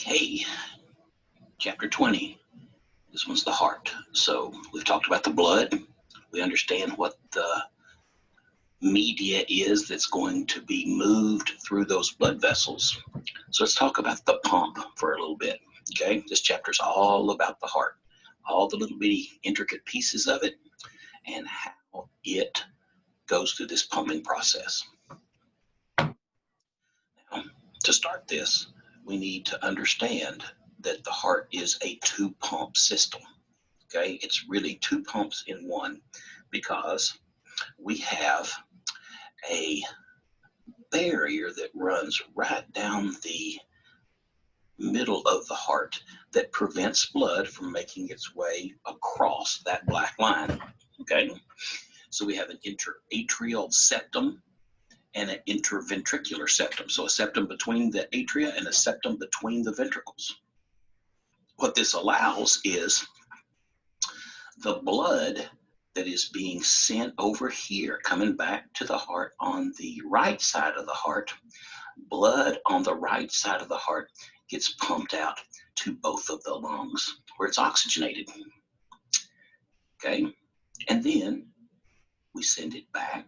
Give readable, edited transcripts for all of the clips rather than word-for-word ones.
Okay, chapter 20. This one's the heart. So we've talked about the blood. We understand what the media is that's going to be moved through those blood vessels. So let's talk about the pump for a little bit. Okay, this chapter's all about the heart, all the little bitty intricate pieces of it, and how it goes through this pumping process. Now, to start this, we need to understand that the heart is a two-pump system. Okay, it's really two pumps in one because we have a barrier that runs right down the middle of the heart that prevents blood from making its way across that black line. Okay, so we have an interatrial septum and an interventricular septum. So a septum between the atria and a septum between the ventricles. What this allows is the blood that is being sent over here, coming back to the heart on the right side of the heart, blood on the right side of the heart gets pumped out to both of the lungs where it's oxygenated. Okay, and then we send it back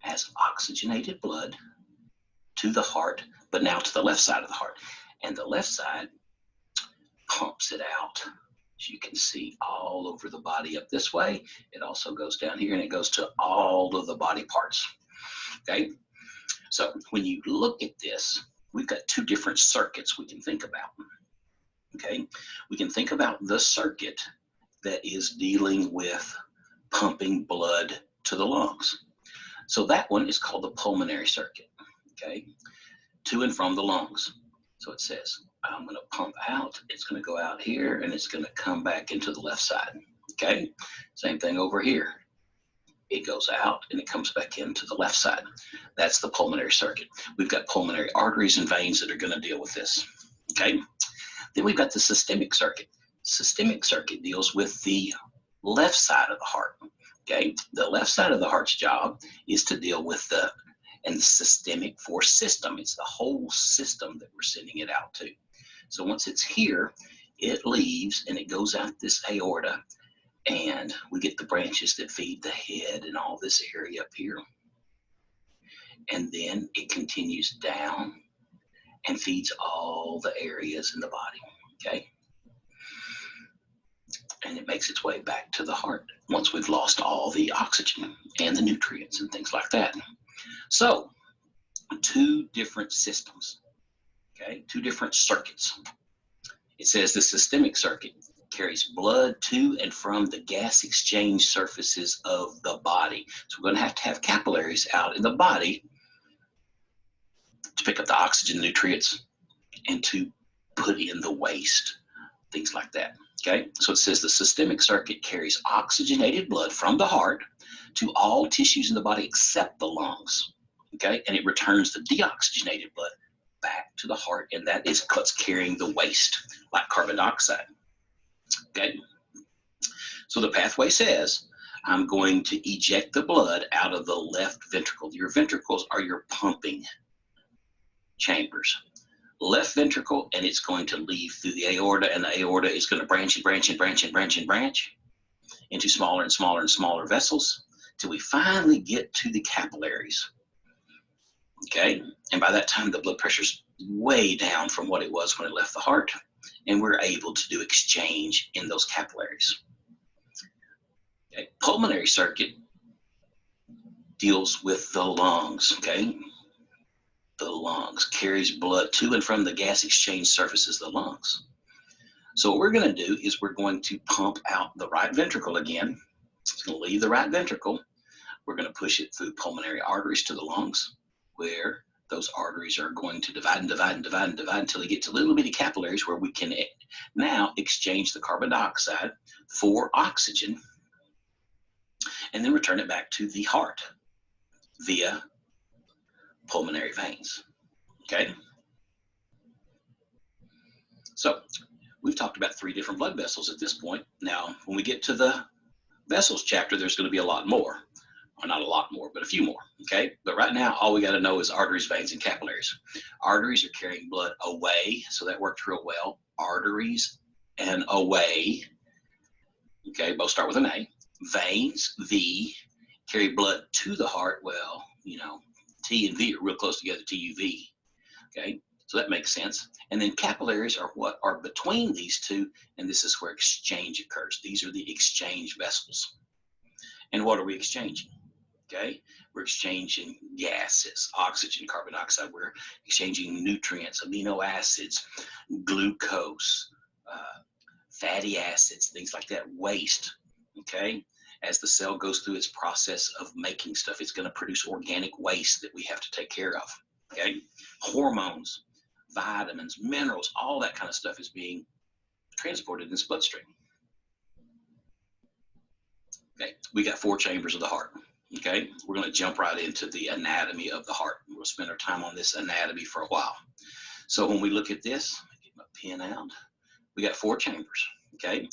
as oxygenated blood to the heart, but now to the left side of the heart. And the left side pumps it out. As you can see, all over the body up this way. It also goes down here and it goes to all of the body parts. Okay, so when you look at this, we've got two different circuits we can think about. Okay, we can think about the circuit that is dealing with pumping blood to the lungs. So that one is called the pulmonary circuit. Okay, to and from the lungs. So it says, I'm going to pump out, it's going to go out here, and it's going to come back into the left side. Okay, same thing over here. It goes out and it comes back into the left side. That's the pulmonary circuit. We've got pulmonary arteries and veins that are going to deal with this. Okay, then we've got the systemic circuit. Systemic circuit deals with the left side of the heart. Okay, the left side of the heart's job is to deal with the systemic for system. It's the whole system that we're sending it out to. So once it's here, it leaves and it goes out this aorta, and we get the branches that feed the head and all this area up here. And then it continues down and feeds all the areas in the body. Okay, and it makes its way back to the heart once we've lost all the oxygen and the nutrients and things like that. So two different systems, okay, two different circuits. It says the systemic circuit carries blood to and from the gas exchange surfaces of the body. So we're going to have capillaries out in the body to pick up the oxygen, nutrients, and to put in the waste, things like that. Okay, so it says the systemic circuit carries oxygenated blood from the heart to all tissues in the body except the lungs. Okay, and it returns the deoxygenated blood back to the heart, and that is what's carrying the waste, like carbon dioxide. Okay, so the pathway says, I'm going to eject the blood out of the left ventricle. Your ventricles are your pumping chambers. Left ventricle, and it's going to leave through the aorta, and the aorta is going to branch and branch and branch and branch and branch into smaller and smaller and smaller vessels till we finally get to the capillaries. Okay, and by that time the blood pressure's way down from what it was when it left the heart, and we're able to do exchange in those capillaries. Okay, pulmonary circuit deals with the lungs. Okay, the lungs carries blood to and from the gas exchange surfaces of the lungs. So what we're going to do is we're going to pump out the right ventricle again. It's going to leave the right ventricle. We're going to push it through pulmonary arteries to the lungs, where those arteries are going to divide and divide and divide and divide until they get to little bitty capillaries where we can now exchange the carbon dioxide for oxygen and then return it back to the heart via pulmonary veins. Okay, so we've talked about three different blood vessels at this point. Now when we get to the vessels chapter, there's going to be a lot more, or not a lot more, but a few more, okay? But right now, all we got to know is arteries, veins, and capillaries. Arteries are carrying blood away, so that worked real well. Arteries and away, okay, both start with an A. Veins, V, carry blood to the heart. Well, you know, T and V are real close together, TUV, okay? So that makes sense. And then capillaries are what are between these two, and this is where exchange occurs. These are the exchange vessels. And what are we exchanging? Okay, we're exchanging gases, oxygen, carbon dioxide. We're exchanging nutrients, amino acids, glucose, fatty acids, things like that, waste. Okay, as the cell goes through its process of making stuff, it's going to produce organic waste that we have to take care of. Okay, hormones, vitamins, minerals, all that kind of stuff is being transported in this bloodstream. Okay, we got 4 chambers of the heart. Okay, we're going to jump right into the anatomy of the heart. We'll spend our time on this anatomy for a while. So when we look at this, get my pen out, we got 4 chambers, okay?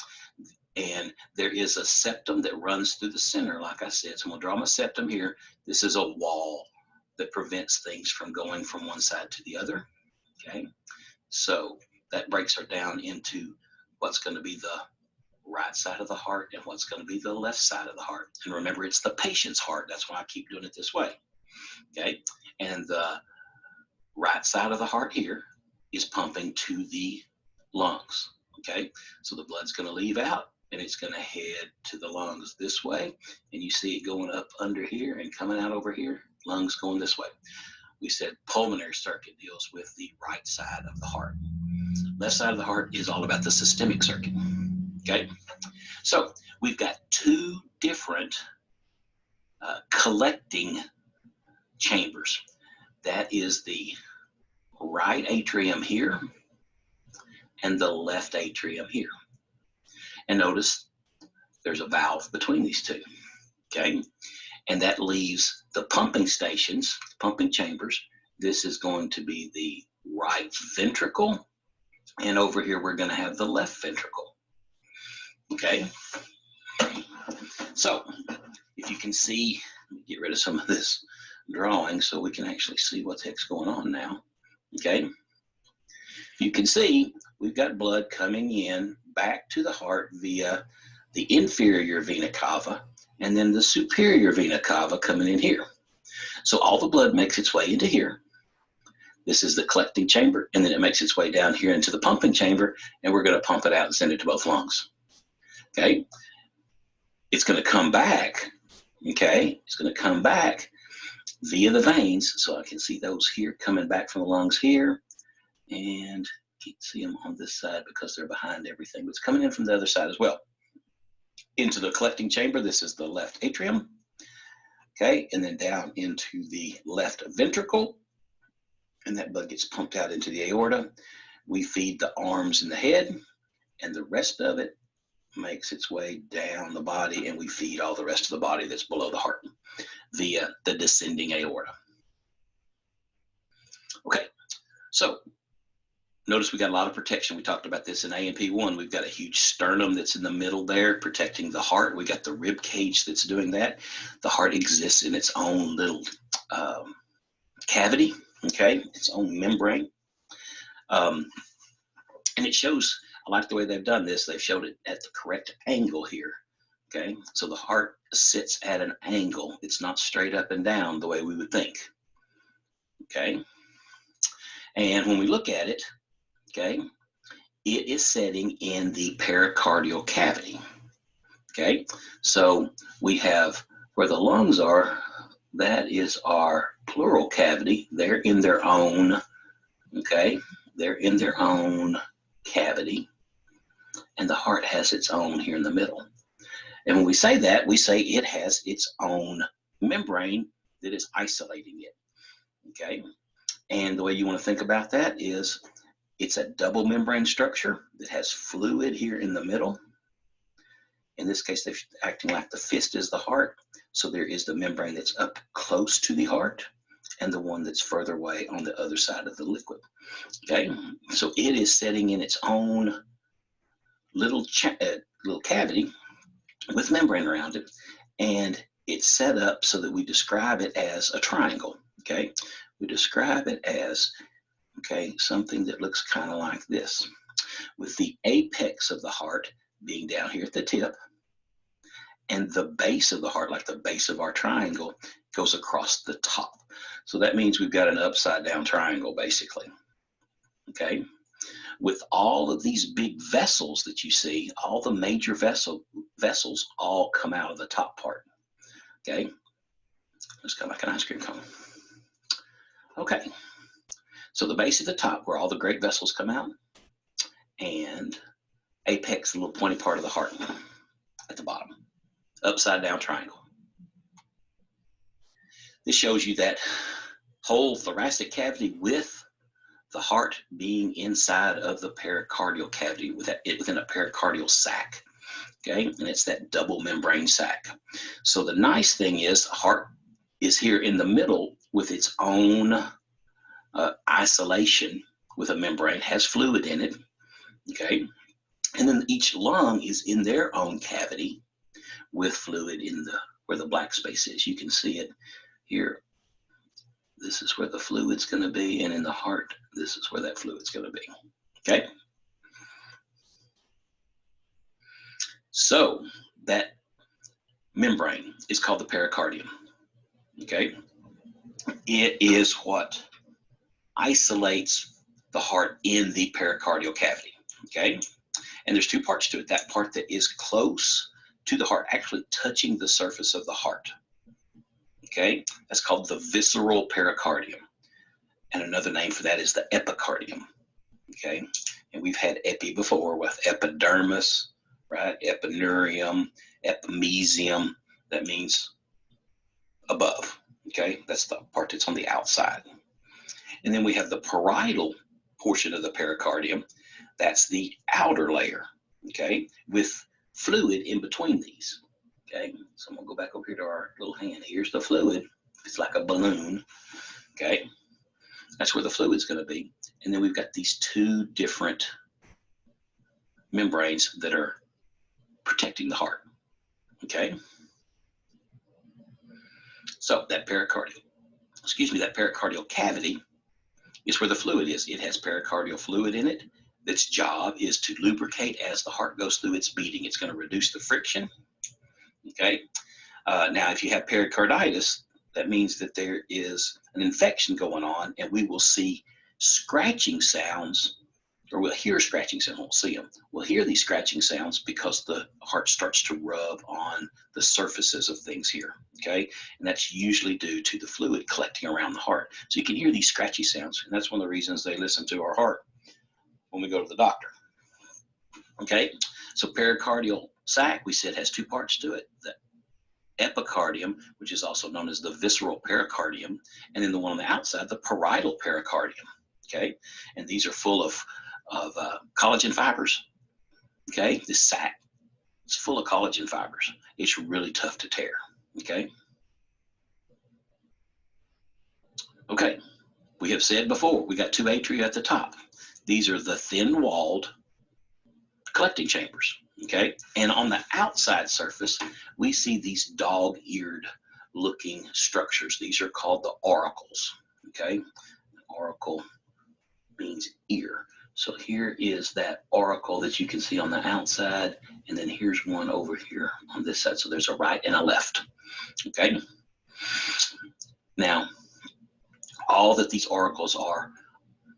And there is a septum that runs through the center, like I said. So I'm going to draw my septum here. This is a wall that prevents things from going from one side to the other, okay? So that breaks her down into what's going to be the right side of the heart and what's going to be the left side of the heart. And remember, it's the patient's heart. That's why I keep doing it this way. Okay. And the right side of the heart here is pumping to the lungs. Okay. So the blood's going to leave out and it's going to head to the lungs this way. And you see it going up under here and coming out over here, lungs going this way. We said pulmonary circuit deals with the right side of the heart. Left side of the heart is all about the systemic circuit. Okay, so we've got 2 different collecting chambers. That is the right atrium here and the left atrium here. And notice there's a valve between these 2. Okay, and that leaves the pumping stations, pumping chambers. This is going to be the right ventricle, and over here we're going to have the left ventricle. Okay, so if you can see, get rid of some of this drawing so we can actually see what the heck's going on now. Okay, you can see we've got blood coming in back to the heart via the inferior vena cava and then the superior vena cava coming in here. So all the blood makes its way into here. This is the collecting chamber, and then it makes its way down here into the pumping chamber, and we're going to pump it out and send it to both lungs. Okay, it's going to come back. Okay, it's going to come back via the veins. So I can see those here coming back from the lungs here, and can't see them on this side because they're behind everything, but it's coming in from the other side as well. Into the collecting chamber, this is the left atrium. Okay, and then down into the left ventricle, and that blood gets pumped out into the aorta. We feed the arms and the head, and the rest of it makes its way down the body, and we feed all the rest of the body that's below the heart via the descending aorta. Okay, so notice we got a lot of protection. We talked about this in A&P1. We've got a huge sternum that's in the middle there protecting the heart. We got the rib cage that's doing that. The heart exists in its own little cavity, okay, its own membrane. And it shows, I like the way they've done this. They've showed it at the correct angle here. Okay, so the heart sits at an angle. It's not straight up and down the way we would think. Okay, and when we look at it, okay, it is sitting in the pericardial cavity. Okay, so we have where the lungs are, that is our pleural cavity. They're in their own, okay, they're in their own cavity, and the heart has its own here in the middle. And when we say that, we say it has its own membrane that is isolating it. Okay, and the way you want to think about that is it's a double membrane structure that has fluid here in the middle. In this case, they're acting like the fist is the heart. So there is the membrane that's up close to the heart and the one that's further away on the other side of the liquid. Okay, so it is sitting in its own little cavity with membrane around it, and it's set up so that we describe it as a triangle, okay? We describe it as, okay, something that looks kind of like this, with the apex of the heart being down here at the tip, and the base of the heart, like the base of our triangle, goes across the top. So that means we've got an upside down triangle, basically, okay? With all of these big vessels that you see, all the major vessels all come out of the top part, okay? It's kind of like an ice cream cone. Okay, so the base at the top where all the great vessels come out, and apex, the little pointy part of the heart at the bottom, upside down triangle. This shows you that whole thoracic cavity with the heart being inside of the pericardial cavity within a pericardial sac, okay? And it's that double membrane sac. So the nice thing is the heart is here in the middle with its own isolation with a membrane, has fluid in it, okay? And then each lung is in their own cavity with fluid in where the black space is. You can see it here. This is where the fluid's going to be, and in the heart, this is where that fluid's going to be, okay? So that membrane is called the pericardium, okay? It is what isolates the heart in the pericardial cavity, okay? And there's two parts to it. That part that is close to the heart, actually touching the surface of the heart, okay? That's called the visceral pericardium. And another name for that is the epicardium, okay? And we've had epi before with epidermis, right? Epineurium, epimysium. That means above, okay? That's the part that's on the outside. And then we have the parietal portion of the pericardium. That's the outer layer, okay, with fluid in between these, okay? So I'm gonna go back over here to our little hand. Here's the fluid. It's like a balloon, okay? That's where the fluid's gonna be. And then we've got these two different membranes that are protecting the heart, okay? So that pericardial cavity is where the fluid is. It has pericardial fluid in it. Its job is to lubricate as the heart goes through its beating. It's going to reduce the friction, okay? Now, if you have pericarditis, that means that there is an infection going on, and we will see scratching sounds, or we'll hear scratching sounds, won't see them. We'll hear these scratching sounds because the heart starts to rub on the surfaces of things here, okay? And that's usually due to the fluid collecting around the heart. So you can hear these scratchy sounds, and that's one of the reasons they listen to our heart when we go to the doctor, okay? So pericardial sac, we said, has two parts to it. The epicardium, which is also known as the visceral pericardium, and then the one on the outside, the parietal pericardium, okay? And these are full of collagen fibers, okay? This sac is full of collagen fibers. It's really tough to tear, okay? Okay, we have said before, we got two atria at the top. These are the thin-walled collecting chambers, okay? And on the outside surface, we see these dog-eared looking structures. These are called the auricles, okay? Auricle means ear. So here is that auricle that you can see on the outside, and then here's one over here on this side. So there's a right and a left, okay? Now, all that these auricles are,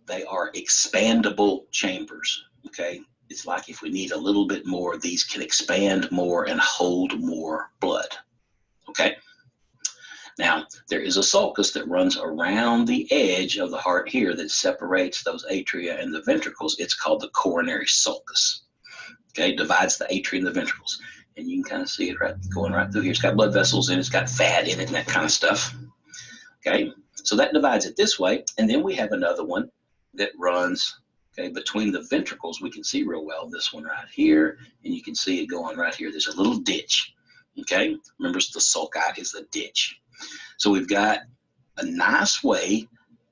they are expandable chambers, okay? It's like if we need a little bit more, these can expand more and hold more blood, okay? Now, there is a sulcus that runs around the edge of the heart here that separates those atria and the ventricles. It's called the coronary sulcus, okay? Divides the atria and the ventricles. And you can kind of see it right going right through here. It's got blood vessels in it, it's got fat in it and that kind of stuff, okay? So that divides it this way. And then we have another one that runs, okay, between the ventricles. We can see real well this one right here, and you can see it going right here. There's a little ditch, okay? Remember, the sulci is the ditch. So we've got a nice way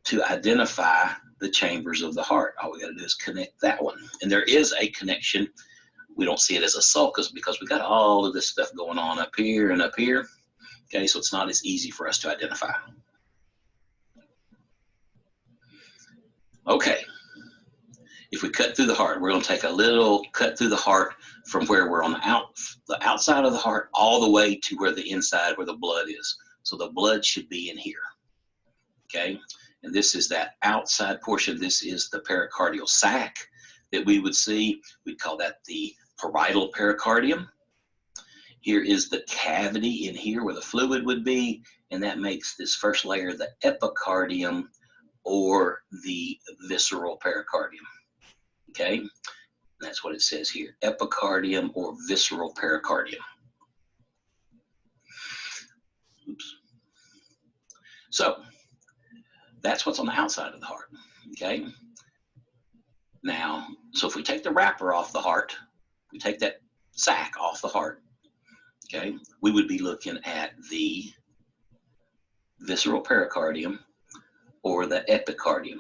to identify the chambers of the heart. All we got to do is connect that one. And there is a connection. We don't see it as a sulcus because we got all of this stuff going on up here and up here, Okay, so it's not as easy for us to identify. Okay, if we cut through the heart, we're going to take a little cut through the heart from where we're on the outside of the heart all the way to where the inside, where the blood is. So the blood should be in here. Okay, and this is that outside portion. This is the pericardial sac that we would see. We'd call that the parietal pericardium. Here is the cavity in here where the fluid would be, and that makes this first layer the epicardium or the visceral pericardium. Okay, and that's what it says here, epicardium or visceral pericardium. Oops. So that's what's on the outside of the heart. Okay, now, so if we take the wrapper off the heart, we take that sac off the heart, okay, we would be looking at the visceral pericardium or the epicardium.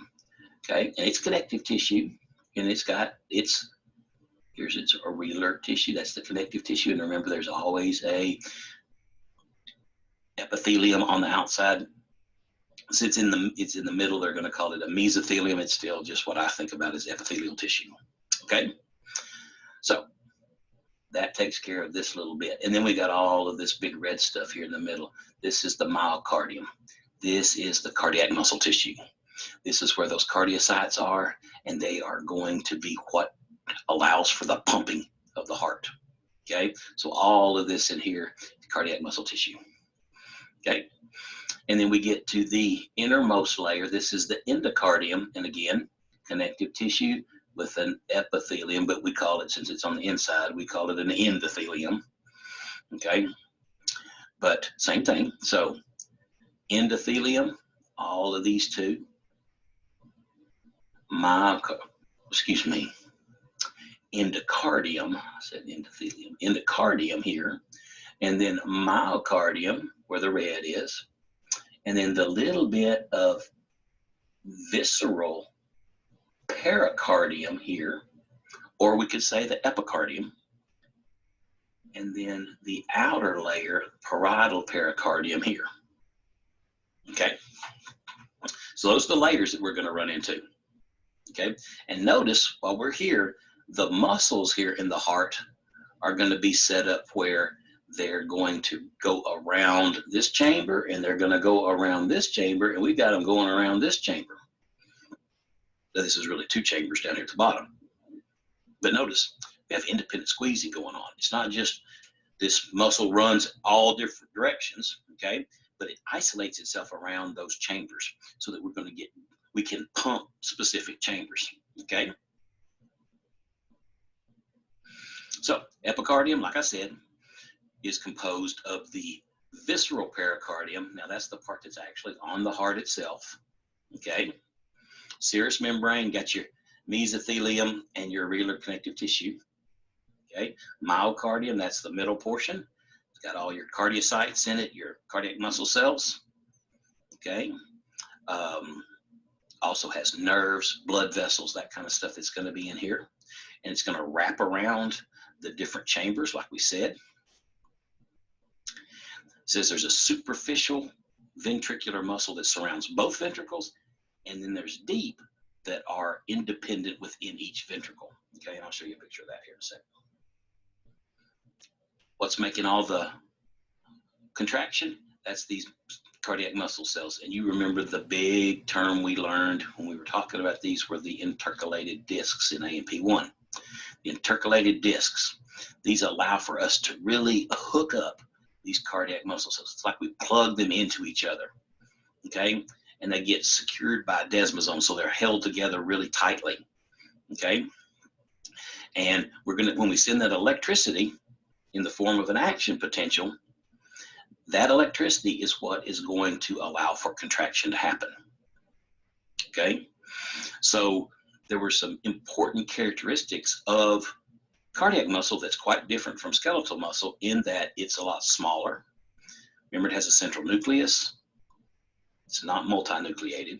Okay, and it's connective tissue, and it's got here's its areolar tissue. That's the connective tissue, and remember, there's always a epithelium on the outside. Since it's in the middle, they're going to call it a mesothelium. It's still just what I think about as epithelial tissue. Okay, so that takes care of this little bit, and then we got all of this big red stuff here in the middle. This is the myocardium. This is the cardiac muscle tissue. This is where those cardiocytes are, and they are going to be what allows for the pumping of the heart. Okay, so all of this in here, cardiac muscle tissue. Okay, and then we get to the innermost layer. This is the endocardium, and again, connective tissue with an epithelium, but we call it, since it's on the inside, we call it an endothelium. Okay, but same thing. So endothelium, all of these two, endocardium, I said endothelium, endocardium here, and then myocardium, where the red is, and then the little bit of visceral pericardium here, or we could say the epicardium, and then the outer layer, parietal pericardium here. Okay, so those are the layers that we're going to run into. Okay, and notice while we're here, the muscles here in the heart are going to be set up where they're going to go around this chamber, and they're going to go around this chamber, and we've got them going around this chamber. So this is really two chambers down here at the bottom. But notice, we have independent squeezing going on. It's not just this muscle runs all different directions, okay? But it isolates itself around those chambers so that we can pump specific chambers, okay? So epicardium, like I said, is composed of the visceral pericardium. Now that's the part that's actually on the heart itself, okay? Serous membrane, got your mesothelium and your areolar connective tissue, okay? Myocardium, that's the middle portion. It's got all your cardiocytes in it, your cardiac muscle cells, okay? Also has nerves, blood vessels, that kind of stuff that's going to be in here. And it's going to wrap around the different chambers, like we said. It says there's a superficial ventricular muscle that surrounds both ventricles, and then there's deep that are independent within each ventricle. Okay, and I'll show you a picture of that here in a second. What's making all the contraction? That's these cardiac muscle cells. And you remember the big term we learned when we were talking about these were the intercalated discs in A&P1. The intercalated discs, these allow for us to really hook up these cardiac muscle cells. It's like we plug them into each other, okay? And they get secured by desmosomes, so they're held together really tightly, okay? And when we send that electricity in the form of an action potential, that electricity is what is going to allow for contraction to happen, okay? So there were some important characteristics of cardiac muscle that's quite different from skeletal muscle in that it's a lot smaller. Remember, it has a central nucleus. It's not multinucleated.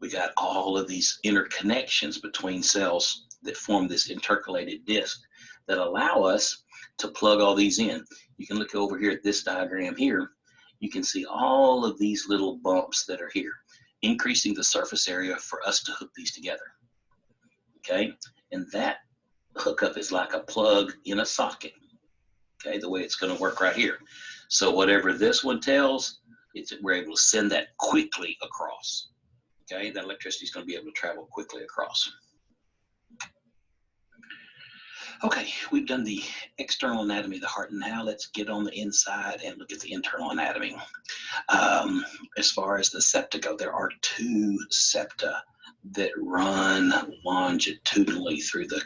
We got all of these interconnections between cells that form this intercalated disc that allow us to plug all these in. You can look over here at this diagram here. you can see all of these little bumps that are here, increasing the surface area for us to hook these together. Okay, and that hookup is like a plug in a socket. Okay, the way it's going to work right here. So whatever this one tells, we're able to send that quickly across. Okay, that electricity is going to be able to travel quickly across. Okay, we've done the external anatomy of the heart. Now let's get on the inside and look at the internal anatomy. As far as the septa go, there are 2 septa that run longitudinally through the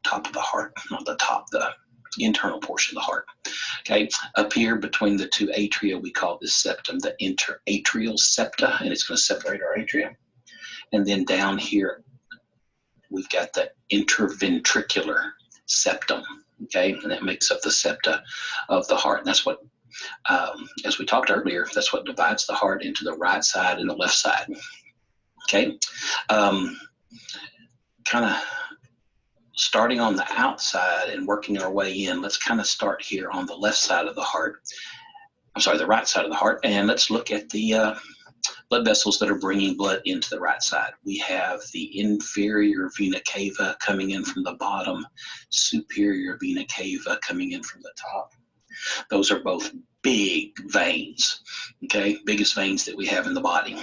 top of the heart, not the top, the internal portion of the heart. Okay, up here between the 2 atria, we call this septum the interatrial septa, and it's going to separate our atria. And then down here, we've got the interventricular septum, okay, and that makes up the septa of the heart. And that's what, as we talked earlier, that's what divides the heart into the right side and the left side. Okay, kind of starting on the outside and working our way in. Let's kind of start here on the left side of the heart. I'm sorry, the right side of the heart, and let's look at the blood vessels that are bringing blood into the right side. We have the inferior vena cava coming in from the bottom, superior vena cava coming in from the top. Those are both big veins, okay, biggest veins that we have in the body.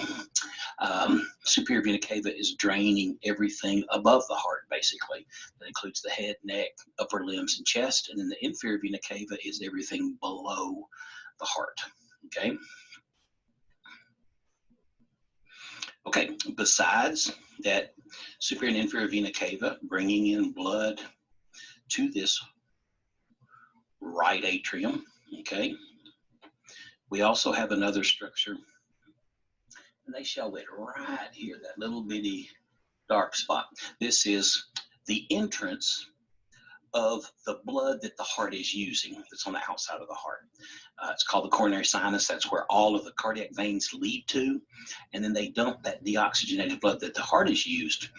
Superior vena cava is draining everything above the heart, basically. That includes the head, neck, upper limbs, and chest. And then the inferior vena cava is everything below the heart, okay? Okay, besides that superior and inferior vena cava bringing in blood to this right atrium, okay, we also have another structure, and they show it right here, that little bitty dark spot. This is the entrance of the blood that the heart is using, that's on the outside of the heart. It's called the coronary sinus. That's where all of the cardiac veins lead to, and then they dump that deoxygenated blood that the heart has used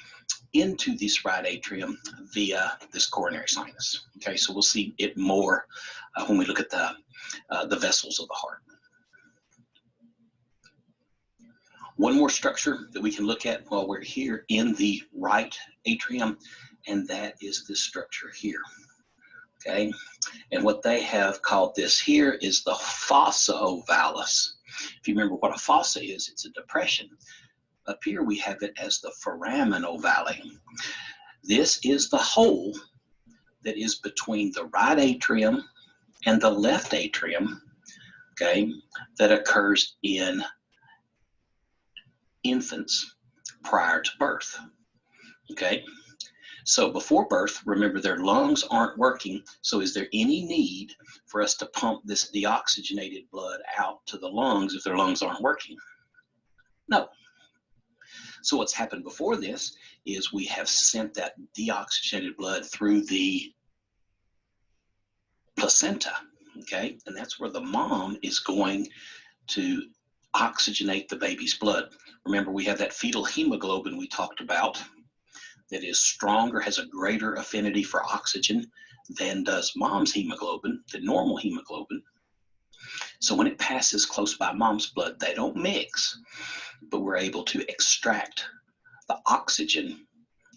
into this right atrium via this coronary sinus. Okay, so we'll see it more when we look at the vessels of the heart. One more structure that we can look at while we're here in the right atrium, and that is this structure here. Okay, and what they have called this here is the fossa ovalis. If you remember what a fossa is, it's a depression. Up here we have it as the foramen ovale. This is the hole that is between the right atrium and the left atrium, okay, that occurs in infants prior to birth, okay? So before birth, remember, their lungs aren't working, so is there any need for us to pump this deoxygenated blood out to the lungs if their lungs aren't working? No. So what's happened before this is we have sent that deoxygenated blood through the placenta, okay? And that's where the mom is going to oxygenate the baby's blood. Remember, we have that fetal hemoglobin we talked about that is stronger, has a greater affinity for oxygen than does mom's hemoglobin, the normal hemoglobin. So when it passes close by mom's blood, they don't mix, but we're able to extract the oxygen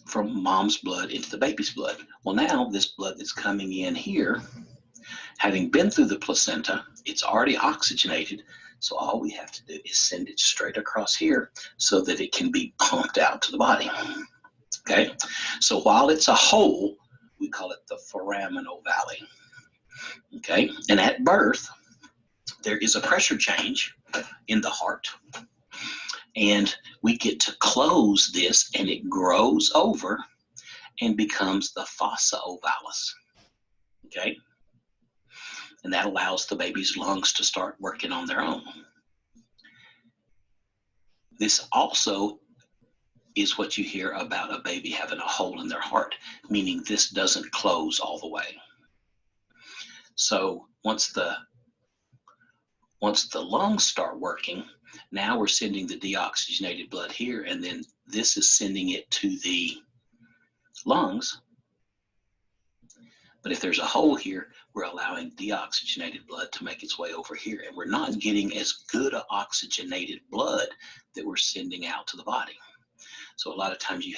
from mom's blood into the baby's blood. Well, now this blood that's coming in here, having been through the placenta, it's already oxygenated, so all we have to do is send it straight across here so that it can be pumped out to the body. Okay, so while it's a hole, we call it the foramen ovale. Okay, and at birth, there is a pressure change in the heart, and we get to close this, and it grows over and becomes the fossa ovalis. Okay, and that allows the baby's lungs to start working on their own. This also is what you hear about a baby having a hole in their heart, meaning this doesn't close all the way. So once the lungs start working, now we're sending the deoxygenated blood here, and then this is sending it to the lungs. But if there's a hole here, we're allowing deoxygenated blood to make its way over here, and we're not getting as good a oxygenated blood that we're sending out to the body. So a lot of times you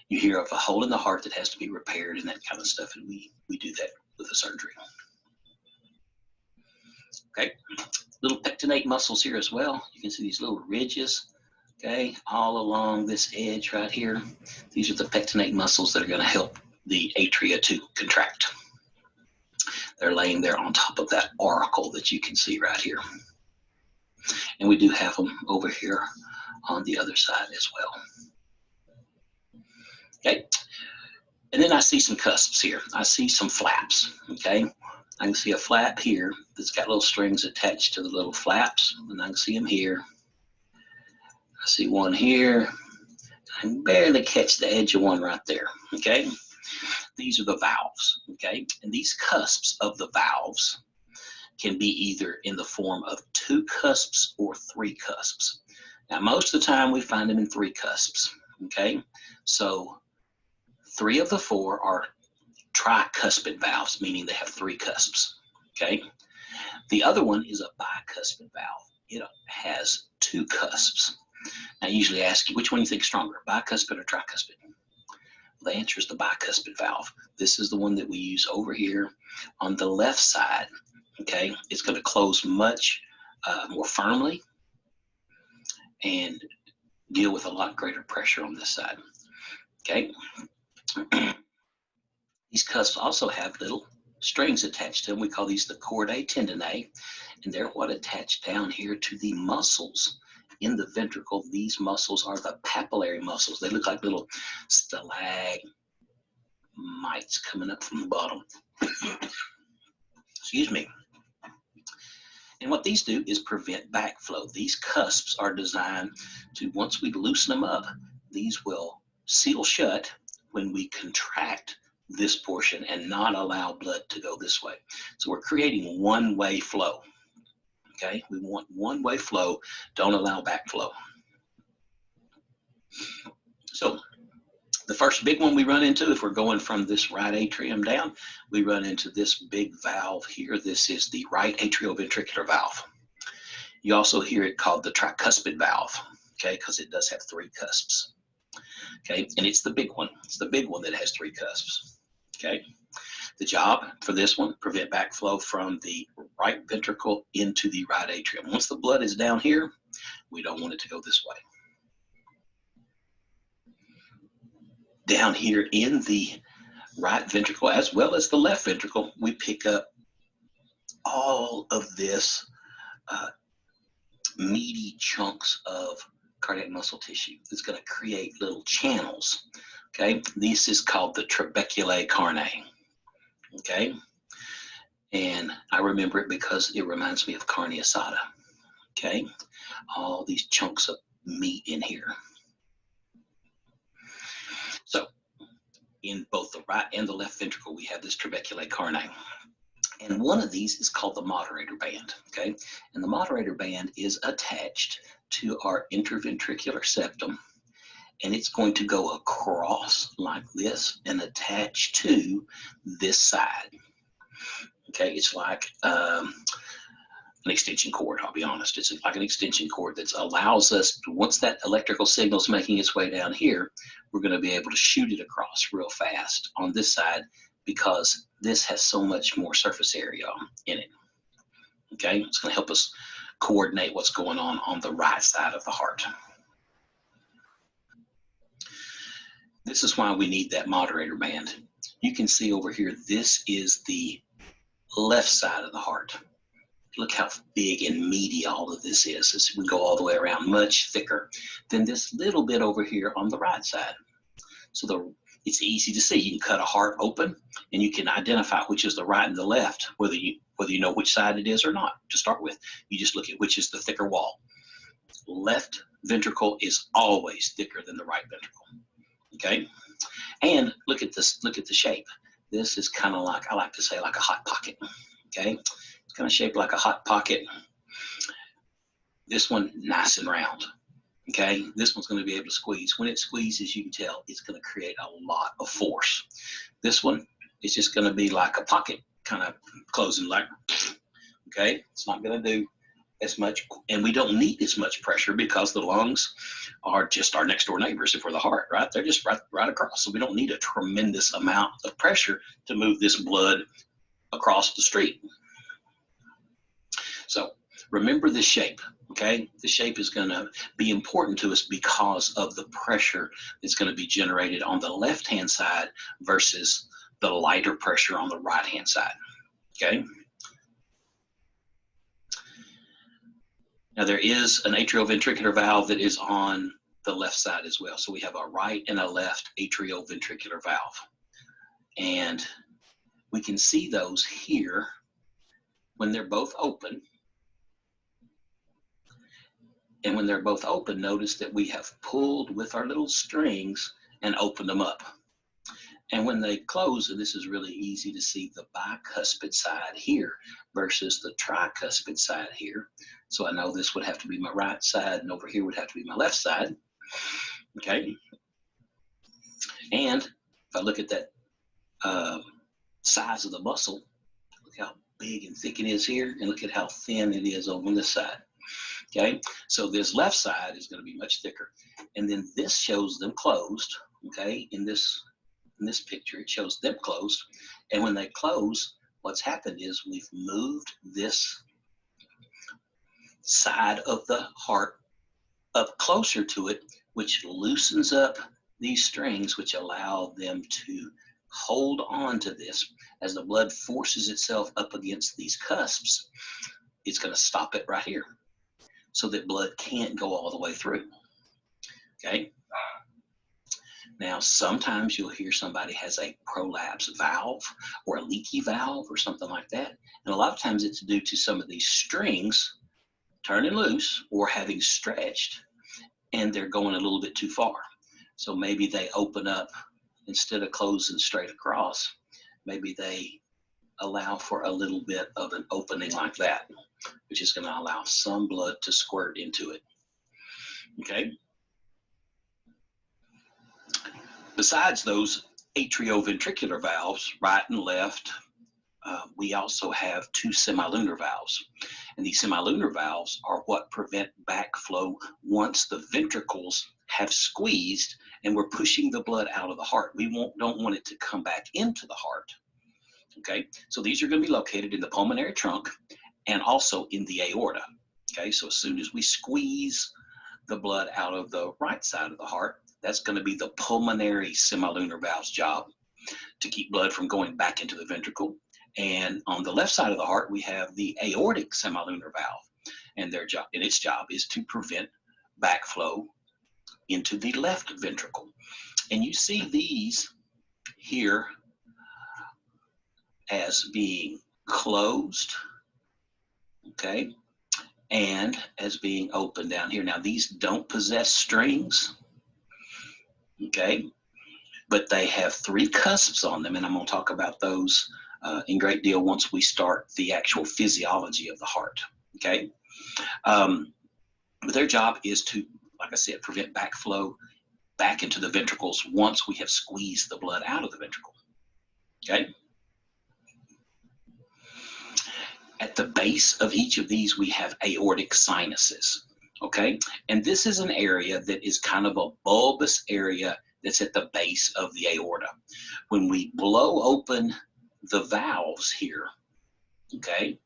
hear of a hole in the heart that has to be repaired and that kind of stuff, and we do that with a surgery. Okay, little pectinate muscles here as well. You can see these little ridges, okay, all along this edge right here. These are the pectinate muscles that are going to help the atria to contract. They're laying there on top of that auricle that you can see right here. And we do have them over here on the other side as well. Okay, and then I see some cusps here. I see some flaps, okay? I can see a flap here that's got little strings attached to the little flaps, and I can see them here. I see one here. I can barely catch the edge of one right there, okay? These are the valves, okay? And these cusps of the valves can be either in the form of 2 cusps or 3 cusps. Now, most of the time we find them in 3 cusps, okay? So 3 of the 4 are tricuspid valves, meaning they have 3 cusps, okay? The other one is a bicuspid valve. It has 2 cusps. I usually ask you, which one do you think is stronger, bicuspid or tricuspid? The answer is the bicuspid valve. This is the one that we use over here on the left side, okay? It's going to close much more firmly and deal with a lot greater pressure on this side, okay? These cusps also have little strings attached to them. We call these the chordae tendineae, and they're what attach down here to the muscles in the ventricle. These muscles are the papillary muscles. They look like little stalagmites coming up from the bottom. Excuse me. And what these do is prevent backflow. These cusps are designed to, once we loosen them up, these will seal shut when we contract this portion and not allow blood to go this way. So we're creating one-way flow, okay? We want one-way flow, don't allow backflow. So the first big one we run into, if we're going from this right atrium down, we run into this big valve here. This is the right atrioventricular valve. You also hear it called the tricuspid valve, okay, because it does have 3 cusps, okay? And it's the big one. It's the big one that has 3 cusps. Okay, the job for this one, prevent backflow from the right ventricle into the right atrium. Once the blood is down here, we don't want it to go this way. Down here in the right ventricle, as well as the left ventricle, we pick up all of this meaty chunks of cardiac muscle tissue. It's going to create little channels. Okay, this is called the trabeculae carnae. Okay, and I remember it because it reminds me of carne asada. Okay, all these chunks of meat in here. So in both the right and the left ventricle, we have this trabeculae carnae. And one of these is called the moderator band, okay? And the moderator band is attached to our interventricular septum, and it's going to go across like this and attach to this side. Okay, it's like an extension cord, I'll be honest. It's like an extension cord that allows us, once that electrical signal is making its way down here, we're going to be able to shoot it across real fast on this side because this has so much more surface area in it. Okay, it's going to help us coordinate what's going on the right side of the heart. This is why we need that moderator band. You can see over here, this is the left side of the heart. Look how big and meaty all of this is. As we go all the way around, much thicker than this little bit over here on the right side. So it's easy to see. You can cut a heart open and you can identify which is the right and the left, whether you know which side it is or not. To start with, you just look at which is the thicker wall. Left ventricle is always thicker than the right ventricle. Okay, and look at this. Look at the shape. This is kind of like, I like to say, like a hot pocket. Okay, it's kind of shaped like a hot pocket. This one nice and round. Okay, this one's going to be able to squeeze. When it squeezes, you can tell it's going to create a lot of force. This one it's just going to be like a pocket kind of closing, like, okay, it's not going to do as much, and we don't need as much pressure because the lungs are just our next door neighbors. If we're the heart, right, they're just right across, so we don't need a tremendous amount of pressure to move this blood across the street. So remember the shape, okay? The shape is going to be important to us because of the pressure that's going to be generated on the left-hand side versus the lighter pressure on the right-hand side, okay? Now there is an atrioventricular valve that is on the left side as well. So we have a right and a left atrioventricular valve. And we can see those here when they're both open. And when they're both open, notice that we have pulled with our little strings and opened them up. And when they close, and this is really easy to see, the bicuspid side here versus the tricuspid side here. So I know this would have to be my right side, and over here would have to be my left side, okay? And if I look at that size of the muscle, look how big and thick it is here, and look at how thin it is on this side, okay? So this left side is going to be much thicker. And then this shows them closed, okay? In this picture, it shows them closed. And when they close, what's happened is we've moved this side of the heart up closer to it, which loosens up these strings, which allow them to hold on to this. As the blood forces itself up against these cusps, it's going to stop it right here so that blood can't go all the way through, okay? Now, sometimes you'll hear somebody has a prolapse valve or a leaky valve or something like that. And a lot of times it's due to some of these strings turning loose or having stretched, and they're going a little bit too far. So maybe they open up instead of closing straight across. Maybe they allow for a little bit of an opening like that, which is going to allow some blood to squirt into it, okay? Besides those atrioventricular valves, right and left, we also have two semilunar valves. And these semilunar valves are what prevent backflow once the ventricles have squeezed and we're pushing the blood out of the heart. We don't want it to come back into the heart, okay? So these are going to be located in the pulmonary trunk and also in the aorta, okay? So as soon as we squeeze the blood out of the right side of the heart, that's going to be the pulmonary semilunar valve's job to keep blood from going back into the ventricle. And on the left side of the heart, we have the aortic semilunar valve, and their job, and its job is to prevent backflow into the left ventricle. And you see these here as being closed, okay, and as being open down here. Now, these don't possess strings, okay, but they have three cusps on them, and I'm going to talk about those in great deal once we start the actual physiology of the heart, okay? But their job is to, like I said, prevent backflow back into the ventricles once we have squeezed the blood out of the ventricle, okay? At the base of each of these, we have aortic sinuses, okay? And this is an area that is kind of a bulbous area that's at the base of the aorta. When we blow open the valves here, okay,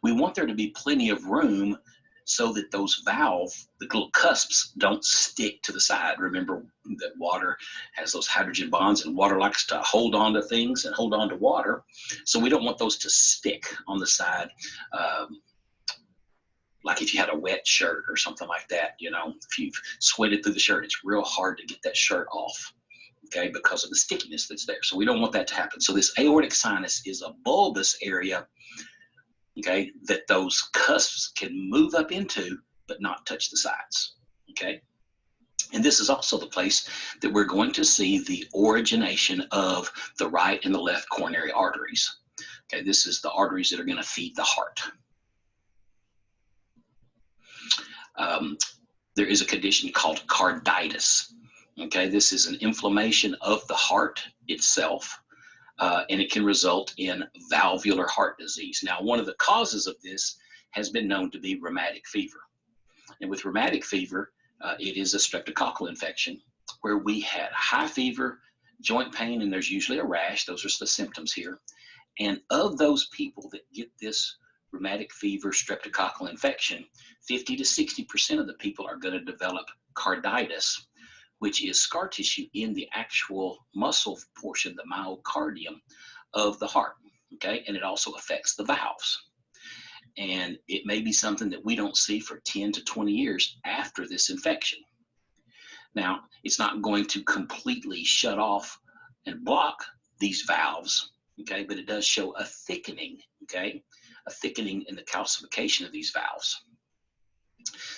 we want there to be plenty of room so that those valves, the little cusps, don't stick to the side. Remember that water has those hydrogen bonds, and water likes to hold on to things and hold on to water. So we don't want those to stick on the side. Like if you had a wet shirt or something like that, you know, if you've sweated through the shirt, it's real hard to get that shirt off, okay, because of the stickiness that's there. So we don't want that to happen. So this aortic sinus is a bulbous area, okay, that those cusps can move up into, but not touch the sides, okay? And this is also the place that we're going to see the origination of the right and the left coronary arteries. Okay, this is the arteries that are going to feed the heart. There is a condition called carditis. Okay, this is an inflammation of the heart itself. and it can result in valvular heart disease. Now, one of the causes of this has been known to be rheumatic fever. And with rheumatic fever, it is a streptococcal infection where we had high fever, joint pain, and there's usually a rash. Those are the symptoms here. And of those people that get this rheumatic fever, streptococcal infection, 50 to 60% of the people are going to develop carditis, which is scar tissue in the actual muscle portion, the myocardium of the heart. Okay, and it also affects the valves. And it may be something that we don't see for 10 to 20 years after this infection. Now, it's not going to completely shut off and block these valves, okay, but it does show a thickening, okay, a thickening in the calcification of these valves.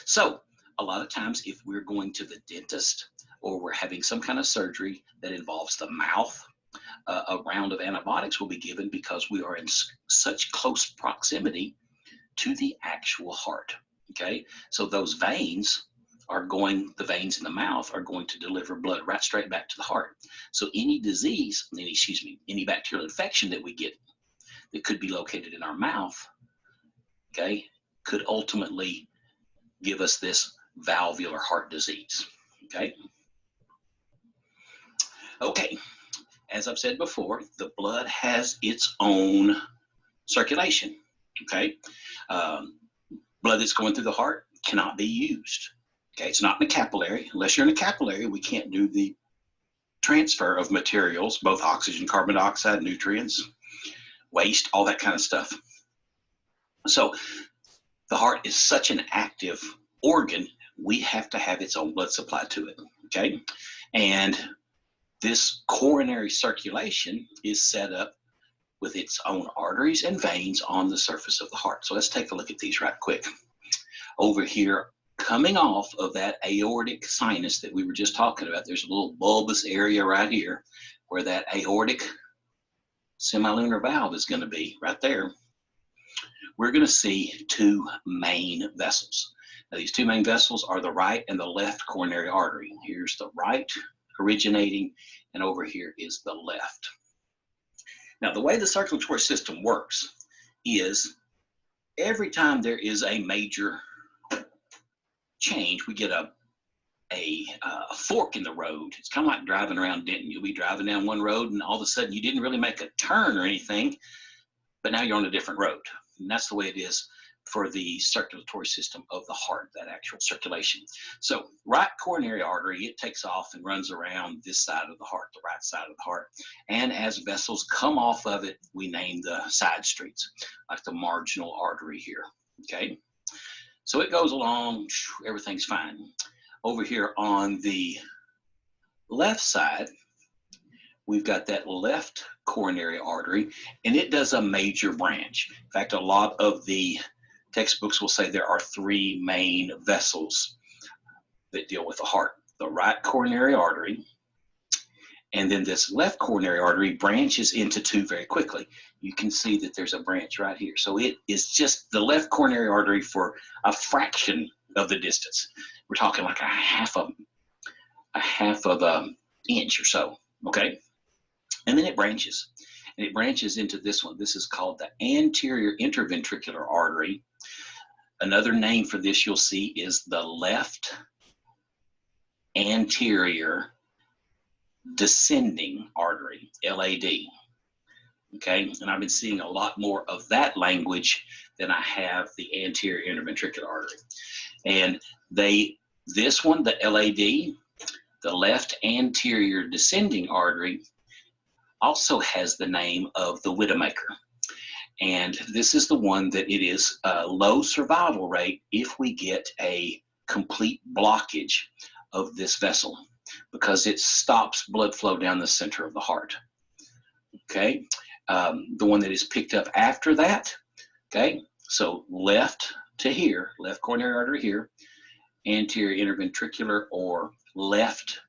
So a lot of times if we're going to the dentist or we're having some kind of surgery that involves the mouth, a round of antibiotics will be given because we are in such close proximity to the actual heart, okay? So those veins the veins in the mouth are going to deliver blood right straight back to the heart. So any disease, any bacterial infection that we get that could be located in our mouth, okay, could ultimately give us this valvular heart disease, okay? Okay, as I've said before, the blood has its own circulation, okay? Blood that's going through the heart cannot be used. Okay, it's not in a capillary. Unless you're in a capillary, we can't do the transfer of materials, both oxygen, carbon dioxide, nutrients, waste, all that kind of stuff. So the heart is such an active organ, we have to have its own blood supply to it, okay? And this coronary circulation is set up with its own arteries and veins on the surface of the heart. So let's take a look at these right quick. Over here, coming off of that aortic sinus that we were just talking about, there's a little bulbous area right here where that aortic semilunar valve is going to be right there. We're going to see two main vessels. Now, these two main vessels are the right and the left coronary artery. Here's the right originating, and over here is the left. Now, the way the circulatory system works is every time there is a major change, we get a fork in the road. It's kind of like driving around Denton. You'll be driving down one road and all of a sudden you didn't really make a turn or anything, but now you're on a different road. And that's the way it is for the circulatory system of the heart, that actual circulation. So right coronary artery, it takes off and runs around this side of the heart, the right side of the heart. And as vessels come off of it, we name the side streets, like the marginal artery here, okay? So it goes along, everything's fine. Over here on the left side, we've got that left coronary artery, and it does a major branch. In fact, a lot of the textbooks will say there are three main vessels that deal with the heart. The right coronary artery, and then this left coronary artery branches into two very quickly. You can see that there's a branch right here. So it is just the left coronary artery for a fraction of the distance. We're talking like a half of an inch or so, okay? And then it branches. And it branches into this one. This is called the anterior interventricular artery. Another name for this you'll see is the left anterior descending artery, LAD. Okay, and I've been seeing a lot more of that language than I have the anterior interventricular artery. And this one, the LAD, the left anterior descending artery, also has the name of the Widowmaker. And this is the one that it is a low survival rate if we get a complete blockage of this vessel, because it stops blood flow down the center of the heart. Okay, the one that is picked up after that, okay, so left to here, left coronary artery here, anterior interventricular or left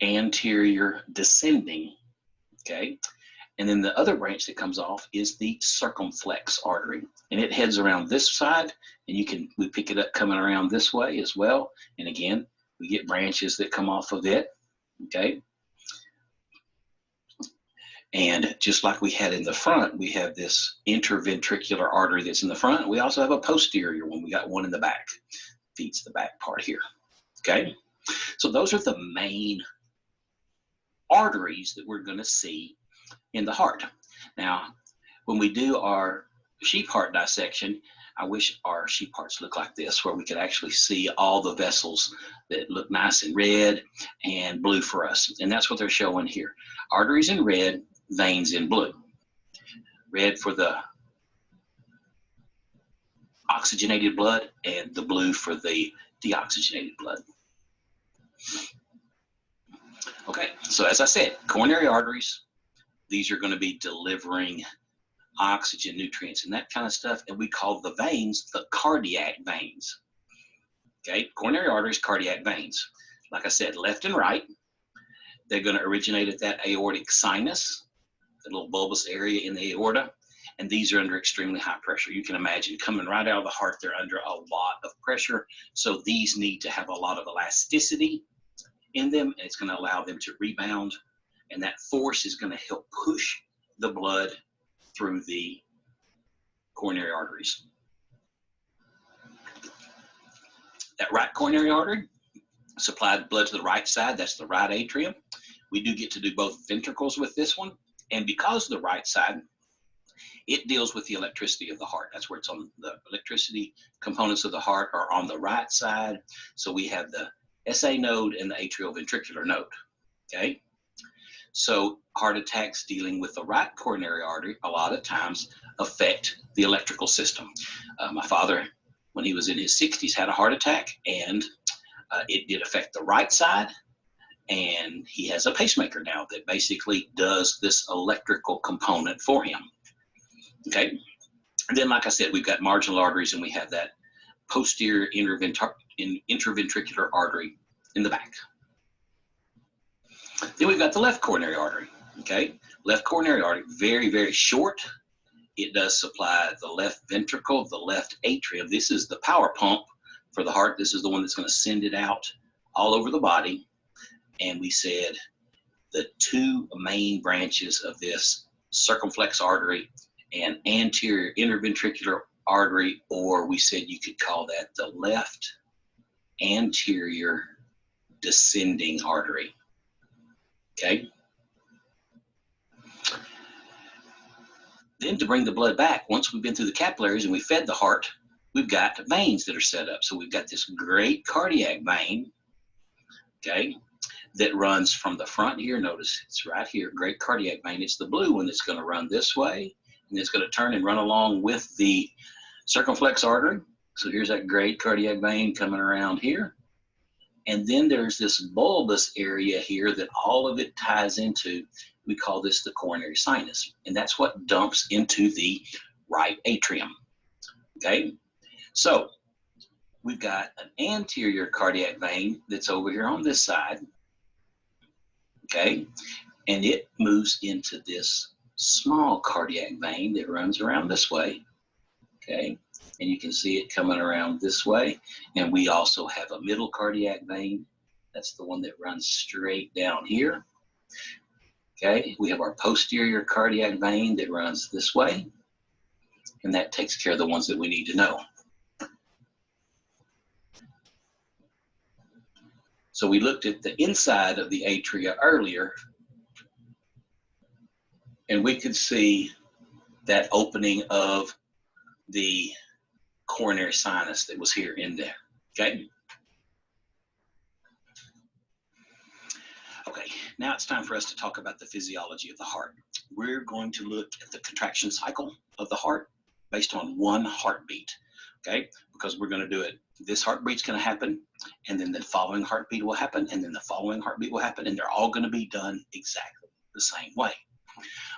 anterior descending, okay, and then the other branch that comes off is the circumflex artery, and it heads around this side, and we pick it up coming around this way as well, and again, we get branches that come off of it, okay? And just like we had in the front, we have this interventricular artery that's in the front. We also have a posterior one. We got one in the back, feeds the back part here. Okay, so those are the main arteries that we're going to see in the heart. Now, when we do our sheep heart dissection, I wish our sheep hearts looked like this, where we could actually see all the vessels that look nice in red and blue for us. And that's what they're showing here. Arteries in red, veins in blue. Red for the oxygenated blood and the blue for the deoxygenated blood. Okay, so as I said, coronary arteries, these are going to be delivering oxygen, nutrients, and that kind of stuff. And we call the veins the cardiac veins. Okay, coronary arteries, cardiac veins. Like I said, left and right. They're going to originate at that aortic sinus, the little bulbous area in the aorta. And these are under extremely high pressure. You can imagine coming right out of the heart, they're under a lot of pressure. So these need to have a lot of elasticity in them, and it's going to allow them to rebound. And that force is going to help push the blood through the coronary arteries. That right coronary artery supplied blood to the right side. That's the right atrium. We do get to do both ventricles with this one. And because of the right side, it deals with the electricity of the heart. That's where it's on. The electricity components of the heart are on the right side. So we have the SA node and the atrioventricular node. Okay. So heart attacks dealing with the right coronary artery a lot of times affect the electrical system. My father, when he was in his 60s, had a heart attack, and it did affect the right side. And he has a pacemaker now that basically does this electrical component for him. Okay. And then, like I said, we've got marginal arteries, and we have that posterior interventricular artery in the back. Then we've got the left coronary artery. Okay. Left coronary artery, very, very short. It does supply the left ventricle, the left atrium. This is the power pump for the heart. This is the one that's going to send it out all over the body. And we said the two main branches of this circumflex artery and anterior interventricular artery, or we said you could call that the left anterior descending artery. Okay. Then to bring the blood back, once we've been through the capillaries and we fed the heart, we've got veins that are set up. So we've got this great cardiac vein, okay, that runs from the front here. Notice it's right here, great cardiac vein. It's the blue one that's going to run this way, and it's going to turn and run along with the circumflex artery. So here's that great cardiac vein coming around here. And then there's this bulbous area here that all of it ties into. We call this the coronary sinus. And that's what dumps into the right atrium. Okay? So we've got an anterior cardiac vein that's over here on this side. Okay? And it moves into this small cardiac vein that runs around this way. Okay? And you can see it coming around this way. And we also have a middle cardiac vein. That's the one that runs straight down here. Okay, we have our posterior cardiac vein that runs this way. And that takes care of the ones that we need to know. So we looked at the inside of the atria earlier, and we could see that opening of the coronary sinus that was here in there. Okay. Okay, now it's time for us to talk about the physiology of the heart. We're going to look at the contraction cycle of the heart based on one heartbeat. Okay, because we're going to do it. This heartbeat's going to happen, and then the following heartbeat will happen, and then the following heartbeat will happen, and they're all going to be done exactly the same way.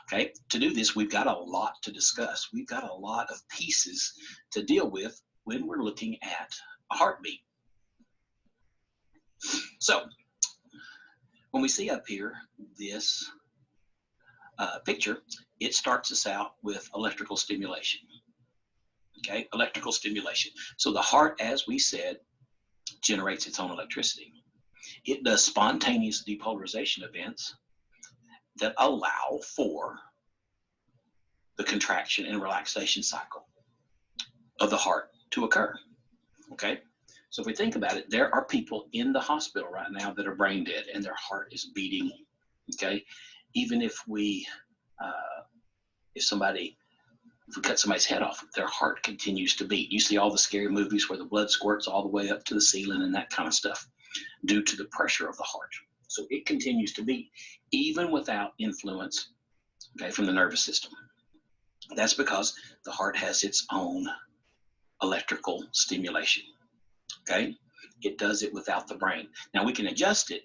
Okay, to do this, we've got a lot to discuss. We've got a lot of pieces to deal with when we're looking at a heartbeat. So, when we see up here this picture, it starts us out with electrical stimulation. Okay, electrical stimulation. So the heart, as we said, generates its own electricity. It does spontaneous depolarization events that allow for the contraction and relaxation cycle of the heart to occur. Okay? So if we think about it, there are people in the hospital right now that are brain dead and their heart is beating. Okay? Even if we, if we cut somebody's head off, their heart continues to beat. You see all the scary movies where the blood squirts all the way up to the ceiling and that kind of stuff due to the pressure of the heart. So it continues to beat even without influence, okay, from the nervous system. That's because the heart has its own electrical stimulation, okay? It does it without the brain. Now we can adjust it,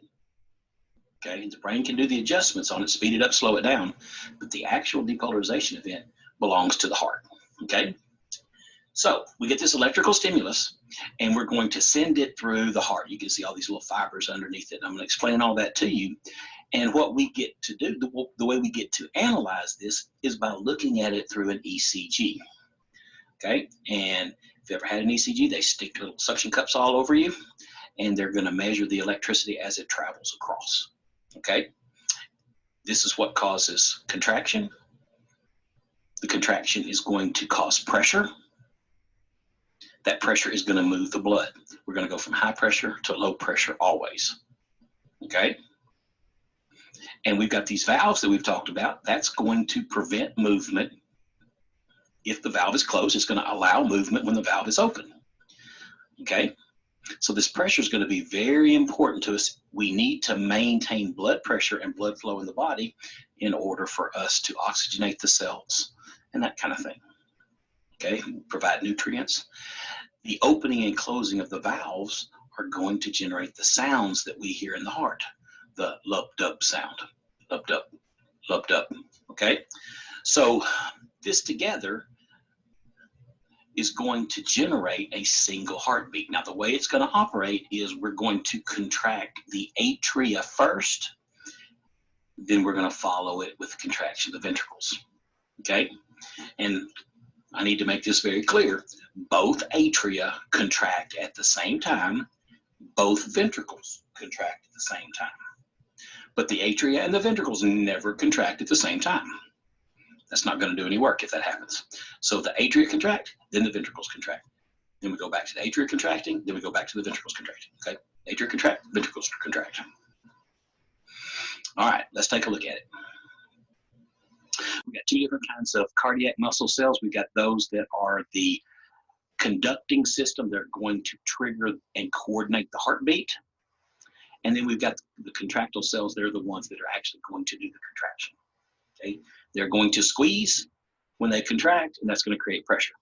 okay? The brain can do the adjustments on it, speed it up, slow it down, but the actual depolarization event belongs to the heart, okay? So we get this electrical stimulus and we're going to send it through the heart. You can see all these little fibers underneath it. I'm going to explain all that to you. And what we get to do, the way we get to analyze this is by looking at it through an ECG, okay? And if you ever had an ECG, they stick little suction cups all over you and they're going to measure the electricity as it travels across, okay? This is what causes contraction. The contraction is going to cause pressure. That pressure is going to move the blood. We're going to go from high pressure to low pressure always, okay? And we've got these valves that we've talked about. That's going to prevent movement. If the valve is closed, it's going to allow movement when the valve is open, okay? So this pressure is going to be very important to us. We need to maintain blood pressure and blood flow in the body in order for us to oxygenate the cells and that kind of thing, okay? Provide nutrients. The opening and closing of the valves are going to generate the sounds that we hear in the heart, the lub-dub sound, lub-dub, lub-dub, okay? So this together is going to generate a single heartbeat. Now, the way it's going to operate is we're going to contract the atria first, then we're going to follow it with the contraction of the ventricles, okay? And I need to make this very clear. Both atria contract at the same time. Both ventricles contract at the same time. But the atria and the ventricles never contract at the same time. That's not going to do any work if that happens. So the atria contract, then the ventricles contract. Then we go back to the atria contracting, then we go back to the ventricles contracting, okay? Atria contract, ventricles contract. All right, let's take a look at it. We've got two different kinds of cardiac muscle cells. We've got those that are the conducting system. They're going to trigger and coordinate the heartbeat. And then we've got the contractile cells. They're the ones that are actually going to do the contraction. Okay? They're going to squeeze when they contract, and that's going to create pressure.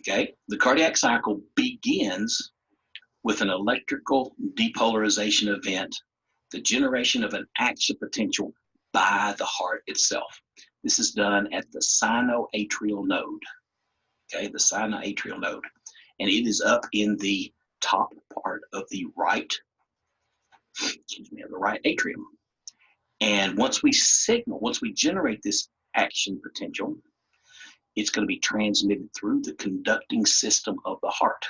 Okay? The cardiac cycle begins with an electrical depolarization event, the generation of an action potential by the heart itself. This is done at the sinoatrial node, okay, the sinoatrial node. And it is up in the top part of the right, of the right atrium. And once we generate this action potential, it's going to be transmitted through the conducting system of the heart.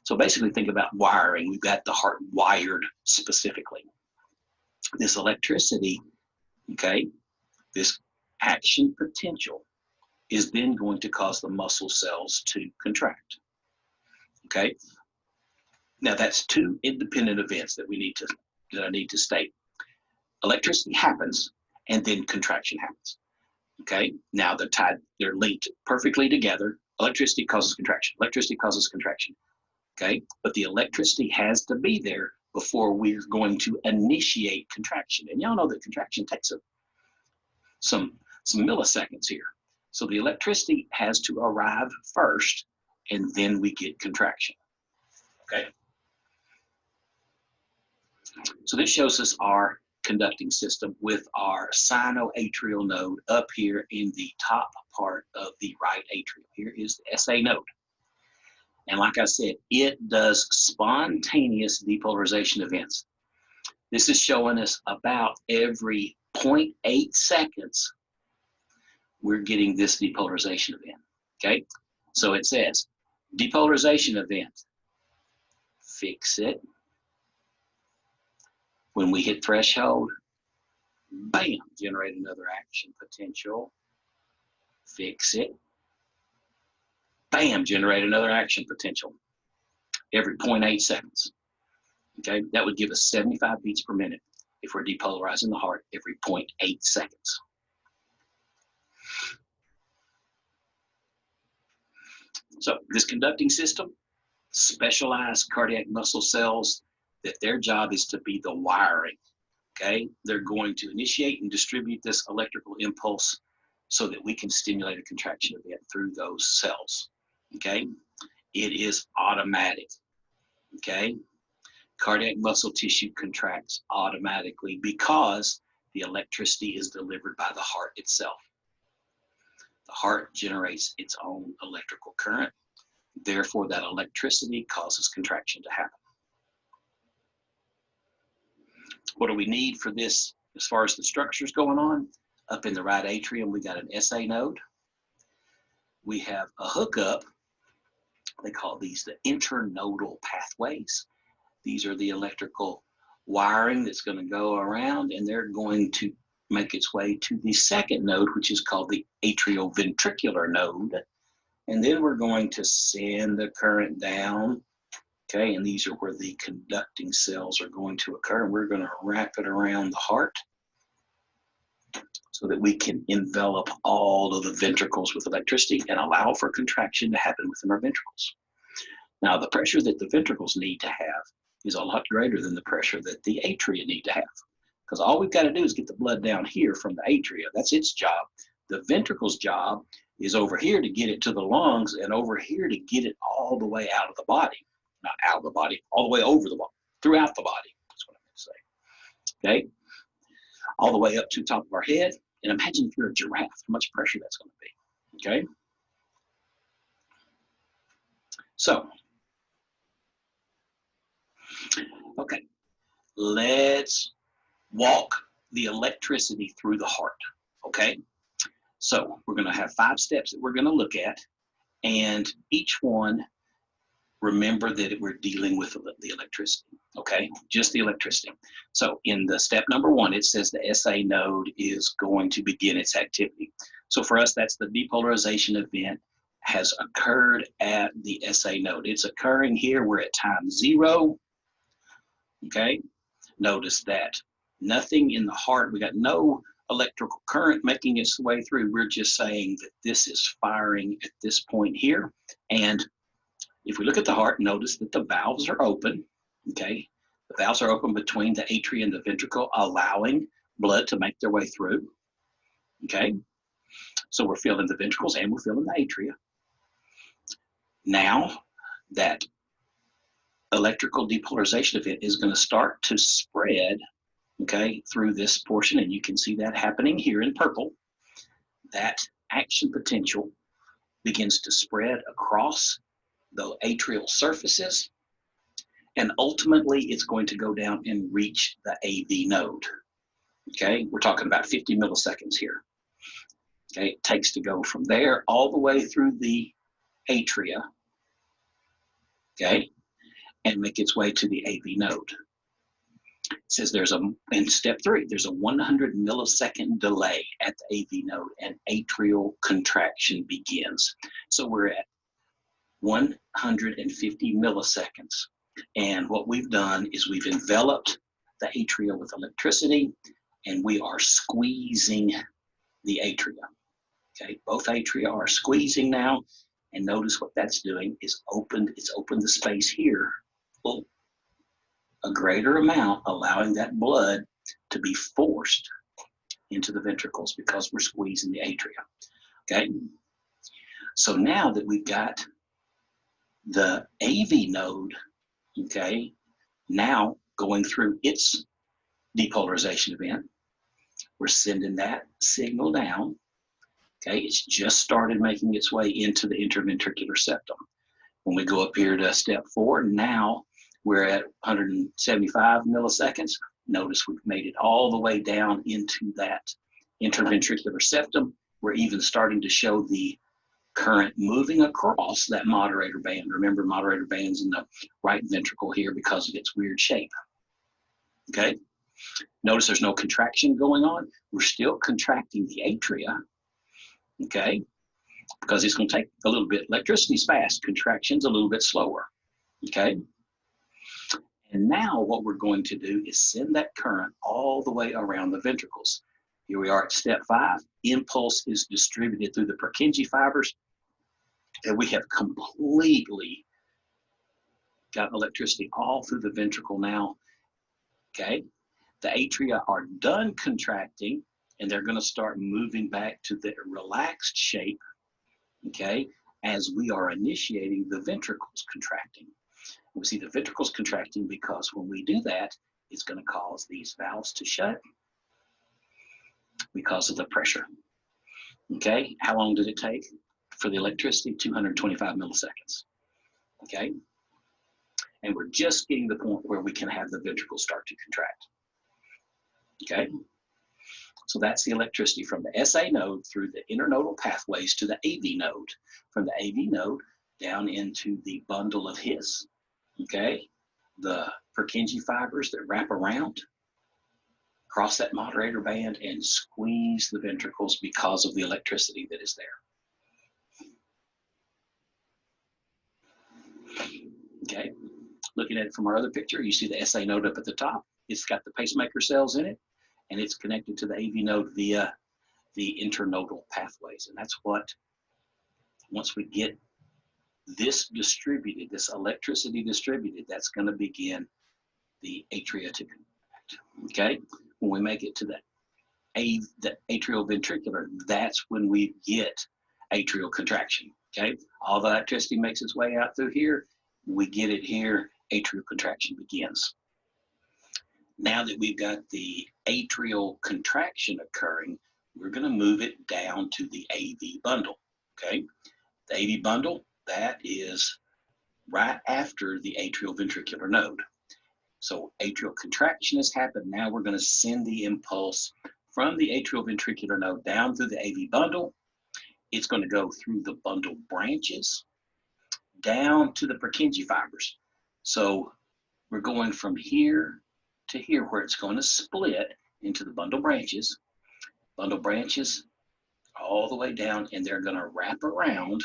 So basically think about wiring. We've got the heart wired specifically. This electricity, okay, this action potential is then going to cause the muscle cells to contract, okay? Now that's two independent events that I need to state. Electricity happens and then contraction happens, okay? Now they're linked perfectly together. Electricity causes contraction, electricity causes contraction, okay? But the electricity has to be there before we're going to initiate contraction. And y'all know that contraction takes some milliseconds here. So the electricity has to arrive first, and then we get contraction, okay? So this shows us our conducting system with our sinoatrial node up here in the top part of the right atrium. Here is the SA node. And like I said, it does spontaneous depolarization events. This is showing us about every 0.8 seconds, we're getting this depolarization event, okay? So it says, depolarization event, fix it. When we hit threshold, Bam, generate another action potential. Fix it. Bam, generate another action potential every 0.8 seconds. Okay, that would give us 75 beats per minute if we're depolarizing the heart every 0.8 seconds. So this conducting system, specialized cardiac muscle cells, that their job is to be the wiring. Okay, they're going to initiate and distribute this electrical impulse so that we can stimulate a contraction event through those cells. Okay, it is automatic. Okay, cardiac muscle tissue contracts automatically because the electricity is delivered by the heart itself. The heart generates its own electrical current. Therefore, that electricity causes contraction to happen. What do we need for this as far as the structures going on? Up in the right atrium, we got an SA node. We have a hookup. They call these the internodal pathways. These are the electrical wiring that's going to go around, and they're going to make its way to the second node, which is called the atrioventricular node. And then we're going to send the current down. Okay, and these are where the conducting cells are going to occur. And we're going to wrap it around the heart so that we can envelop all of the ventricles with electricity and allow for contraction to happen within our ventricles. Now, the pressure that the ventricles need to have is a lot greater than the pressure that the atria need to have. Because all we've got to do is get the blood down here from the atria. That's its job. The ventricle's job is over here to get it to the lungs and over here to get it all the way out of the body. Not out of the body, all the way over the body, throughout the body. That's what I meant to say. Okay? All the way up to the top of our head. And imagine if you're a giraffe, how much pressure that's going to be. Okay? So, okay, let's walk the electricity through the heart. Okay? So, we're going to have 5 steps that we're going to look at. And each one, remember that we're dealing with the electricity, okay? Just the electricity. So in the step number 1, it says the SA node is going to begin its activity. So for us, that's the depolarization event has occurred at the SA node. It's occurring here. We're at time 0, okay? Notice that nothing in the heart, we got no electrical current making its way through. We're just saying that this is firing at this point here. And if we look at the heart, notice that the valves are open, okay? The valves are open between the atria and the ventricle, allowing blood to make their way through, okay? So we're filling the ventricles and we're filling the atria. Now that electrical depolarization event is going to start to spread, okay, through this portion, and you can see that happening here in purple. That action potential begins to spread across the atrial surfaces, and ultimately it's going to go down and reach the AV node. Okay, we're talking about 50 milliseconds here. Okay, it takes to go from there all the way through the atria, okay, and make its way to the AV node. It says in step 3, there's a 100 millisecond delay at the AV node and atrial contraction begins. So we're at 150 milliseconds. And what we've done is we've enveloped the atria with electricity and we are squeezing the atria. Okay, both atria are squeezing now. And notice what that's doing is it's opened the space here a greater amount, allowing that blood to be forced into the ventricles because we're squeezing the atria. Okay, so now that we've got the AV node, okay, now going through its depolarization event, we're sending that signal down. Okay, it's just started making its way into the interventricular septum. When we go up here to step 4, now we're at 175 milliseconds. Notice we've made it all the way down into that interventricular septum. We're even starting to show the current moving across that moderator band. Remember, moderator band's in the right ventricle here because of its weird shape. Okay, Notice there's no contraction going on. We're still contracting the atria, okay? Because it's going to take a little bit. Electricity's fast, contraction's a little bit slower, okay? And now what we're going to do is send that current all the way around the ventricles. Here we are at step 5. Impulse is distributed through the Purkinje fibers, and we have completely got electricity all through the ventricle now, okay? The atria are done contracting, and they're going to start moving back to the relaxed shape, okay, as we are initiating the ventricles contracting. We see the ventricles contracting because when we do that, it's going to cause these valves to shut because of the pressure. Okay, how long did it take for the electricity? 225 milliseconds. Okay, and we're just getting to the point where we can have the ventricles start to contract. Okay, so that's the electricity from the SA node through the internodal pathways to the AV node, from the AV node down into the bundle of His. Okay, the Purkinje fibers that wrap around, cross that moderator band, and squeeze the ventricles because of the electricity that is there. Okay, looking at it from our other picture, you see the SA node up at the top. It's got the pacemaker cells in it, and it's connected to the AV node via the internodal pathways. And that's what, once we get this distributed, this electricity distributed, that's going to begin the atria to contract. Okay, when we make it to the atrioventricular, that's when we get atrial contraction. Okay, all the electricity makes its way out through here. We get it here, atrial contraction begins. Now that we've got the atrial contraction occurring, we're going to move it down to the AV bundle. Okay, the AV bundle, that is right after the atrioventricular node. So atrial contraction has happened. Now we're going to send the impulse from the atrioventricular node down through the AV bundle. It's going to go through the bundle branches down to the Purkinje fibers. So we're going from here to here where it's going to split into the bundle branches all the way down, and they're going to wrap around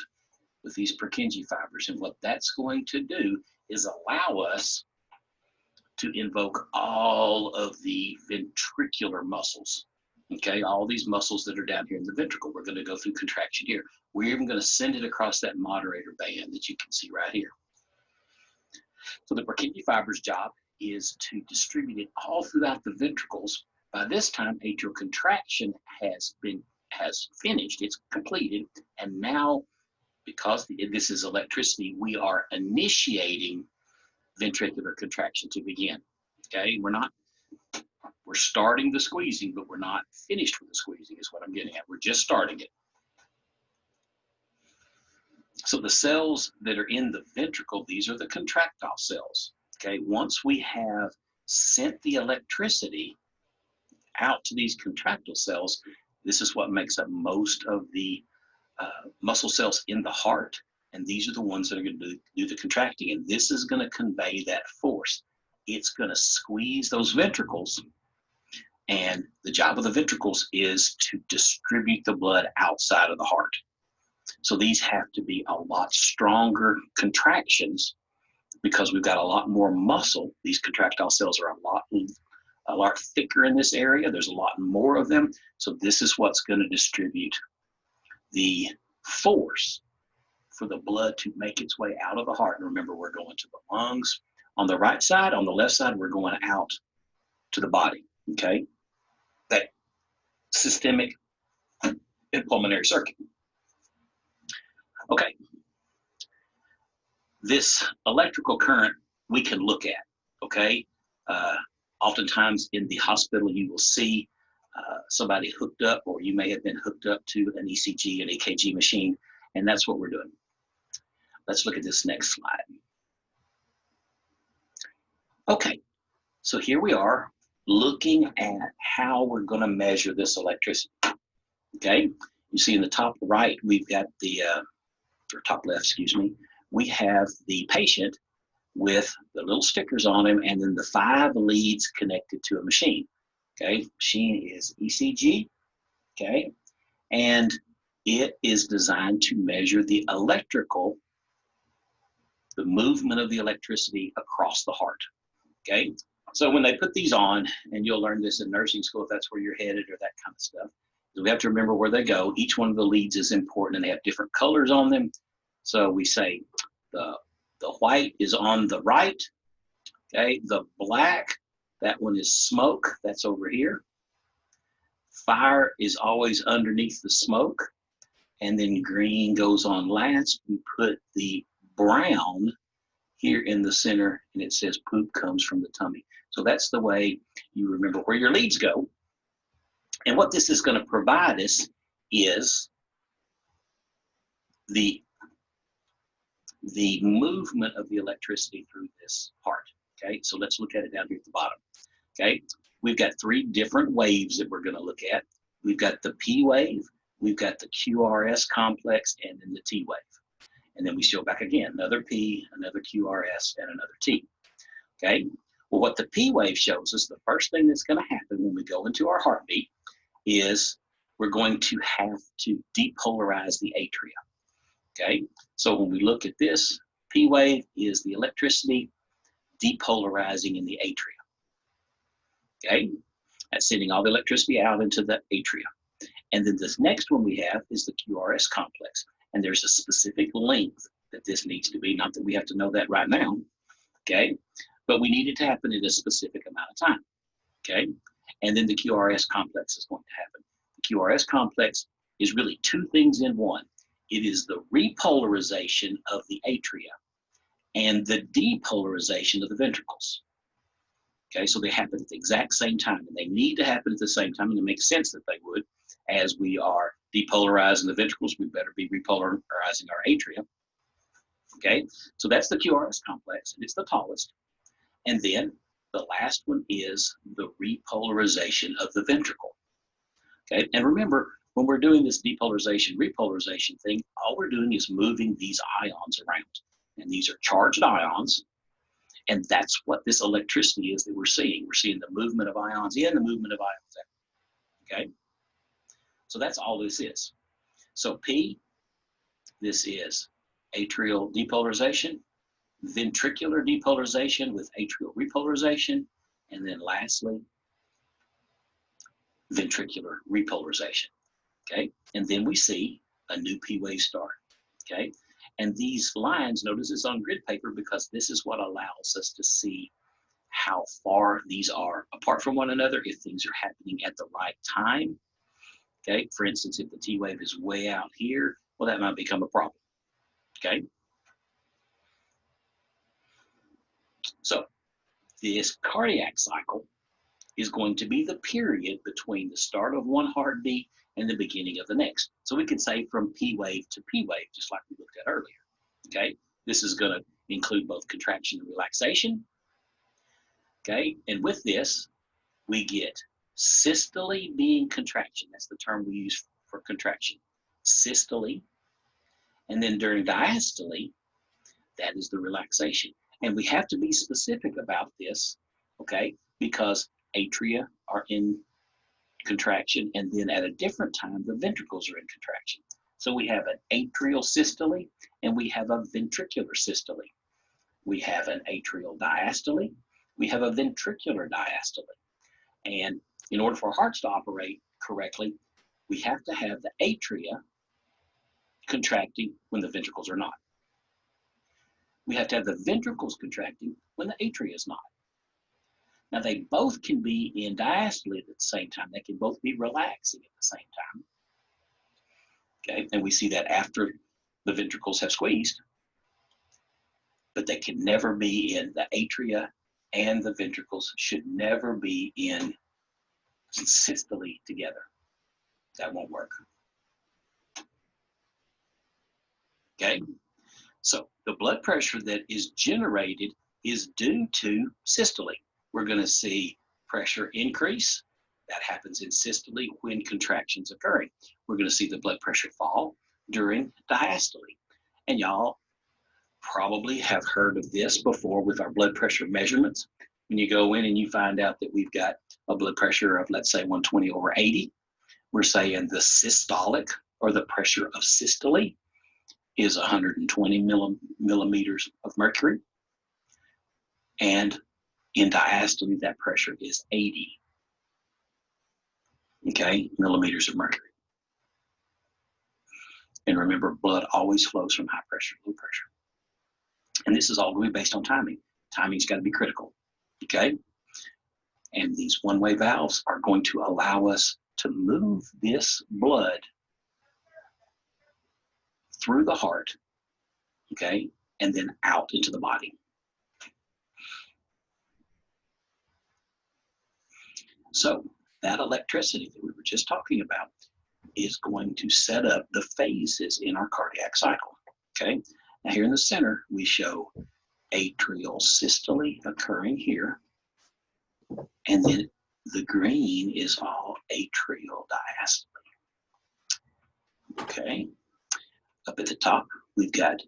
with these Purkinje fibers. And what that's going to do is allow us to invoke all of the ventricular muscles. Okay, all these muscles that are down here in the ventricle, we're going to go through contraction here. We're even going to send it across that moderator band that you can see right here. So the Purkinje fiber's job is to distribute it all throughout the ventricles. By this time, atrial contraction has finished, it's completed, and now, because this is electricity, we are initiating ventricular contraction to begin. Okay, we're starting the squeezing, but we're not finished with the squeezing is what I'm getting at. We're just starting it. So the cells that are in the ventricle, these are the contractile cells. Okay, once we have sent the electricity out to these contractile cells, this is what makes up most of the muscle cells in the heart. And these are the ones that are going to do the contracting. And this is going to convey that force. It's going to squeeze those ventricles. And the job of the ventricles is to distribute the blood outside of the heart. So these have to be a lot stronger contractions because we've got a lot more muscle. These contractile cells are a lot thicker in this area. There's a lot more of them. So this is what's going to distribute the force for the blood to make its way out of the heart. And remember, we're going to the lungs on the right side. On the left side, we're going out to the body, okay? That systemic and pulmonary circuit. Okay. This electrical current we can look at, okay? Oftentimes in the hospital, you will see somebody hooked up, or you may have been hooked up to an ECG, an EKG machine, and that's what we're doing. Let's look at this next slide. Okay, so here we are looking at how we're going to measure this electricity. Okay, you see in the top right, we've got the, or top left, excuse me, we have the patient with the little stickers on them, and then the 5 leads connected to a machine. Okay, machine is ECG. Okay, and it is designed to measure the movement of the electricity across the heart. Okay, so when they put these on, and you'll learn this in nursing school if that's where you're headed or that kind of stuff, we have to remember where they go. Each one of the leads is important, and they have different colors on them. So we say the white is on the right. Okay, the black, that one is smoke. That's over here. Fire is always underneath the smoke, and then green goes on last. We put the brown here in the center, and it says poop comes from the tummy. So that's the way you remember where your leads go. And what this is going to provide us is the movement of the electricity through this heart. Okay, so let's look at it down here at the bottom. Okay, we've got 3 different waves that we're going to look at. We've got the P wave, we've got the QRS complex, and then the T wave. And then we show back again, another P, another QRS, and another T. Okay, well, what the P wave shows us, the first thing that's going to happen when we go into our heartbeat is we're going to have to depolarize the atria. Okay, so when we look at this, P wave is the electricity depolarizing in the atria. Okay, that's sending all the electricity out into the atria. And then this next one we have is the QRS complex. And there's a specific length that this needs to be, not that we have to know that right now, okay? But we need it to happen in a specific amount of time, okay? And then the QRS complex is going to happen. The QRS complex is really 2 things in one. It is the repolarization of the atria and the depolarization of the ventricles. Okay, so they happen at the exact same time, and they need to happen at the same time, and it makes sense that they would. As we are depolarizing the ventricles, we better be repolarizing our atria. Okay, so that's the QRS complex, and it's the tallest. And then the last one is the repolarization of the ventricle. Okay, and remember, when we're doing this depolarization, repolarization thing, all we're doing is moving these ions around. And these are charged ions. And that's what this electricity is that we're seeing. We're seeing the movement of ions in, the movement of ions out. Okay? So that's all this is. So P, this is atrial depolarization, ventricular depolarization with atrial repolarization, and then lastly, ventricular repolarization. Okay? And then we see a new P wave start. Okay? And these lines, notice it's on grid paper because this is what allows us to see how far these are apart from one another, if things are happening at the right time. Okay, for instance, if the T wave is way out here, well, that might become a problem. Okay, so this cardiac cycle is going to be the period between the start of one heartbeat and the beginning of the next. So we could say from P wave to P wave, just like we looked at earlier. Okay, this is going to include both contraction and relaxation. Okay, and with this, we get systole being contraction. That's the term we use for contraction. Systole. And then during diastole, that is the relaxation. And we have to be specific about this, okay, because atria are in contraction, and then at a different time, the ventricles are in contraction. So we have an atrial systole, and we have a ventricular systole. We have an atrial diastole. We have a ventricular diastole. And in order for hearts to operate correctly, we have to have the atria contracting when the ventricles are not. We have to have the ventricles contracting when the atria is not. Now, they both can be in diastole at the same time. They can both be relaxing at the same time. Okay, and we see that after the ventricles have squeezed, but they can never be in the atria, and the ventricles should never be in systole together. That won't work. Okay, so the blood pressure that is generated is due to systole. We're going to see pressure increase. That happens in systole when contractions occurring. We're going to see the blood pressure fall during diastole. And y'all, probably have heard of this before with our blood pressure measurements. When you go in and you find out that we've got a blood pressure of, let's say, 120/80, we're saying the systolic, or the pressure of systole, is 120 millimeters of mercury. And in diastole, that pressure is 80, okay, millimeters of mercury. And remember, blood always flows from high pressure to low pressure. And this is all going to be based on timing. Timing's got to be critical, okay? And these one-way valves are going to allow us to move this blood through the heart, okay, and then out into the body. So that electricity that we were just talking about is going to set up the phases in our cardiac cycle, okay? Now here in the center, we show atrial systole occurring here, and then the green is all atrial diastole, okay? Up at the top, we've got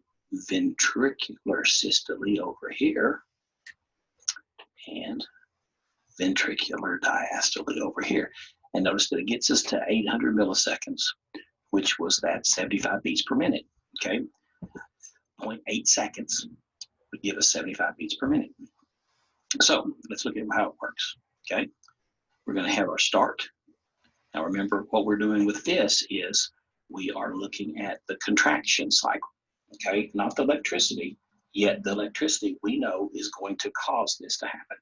ventricular systole over here, and ventricular diastole over here. And notice that it gets us to 800 milliseconds, which was that 75 beats per minute, okay? 0.8 seconds would give us 75 beats per minute. So let's look at how it works, okay? We're gonna have our start. Now remember, what we're doing with this is we are looking at the contraction cycle, okay? Not the electricity, yet the electricity we know is going to cause this to happen.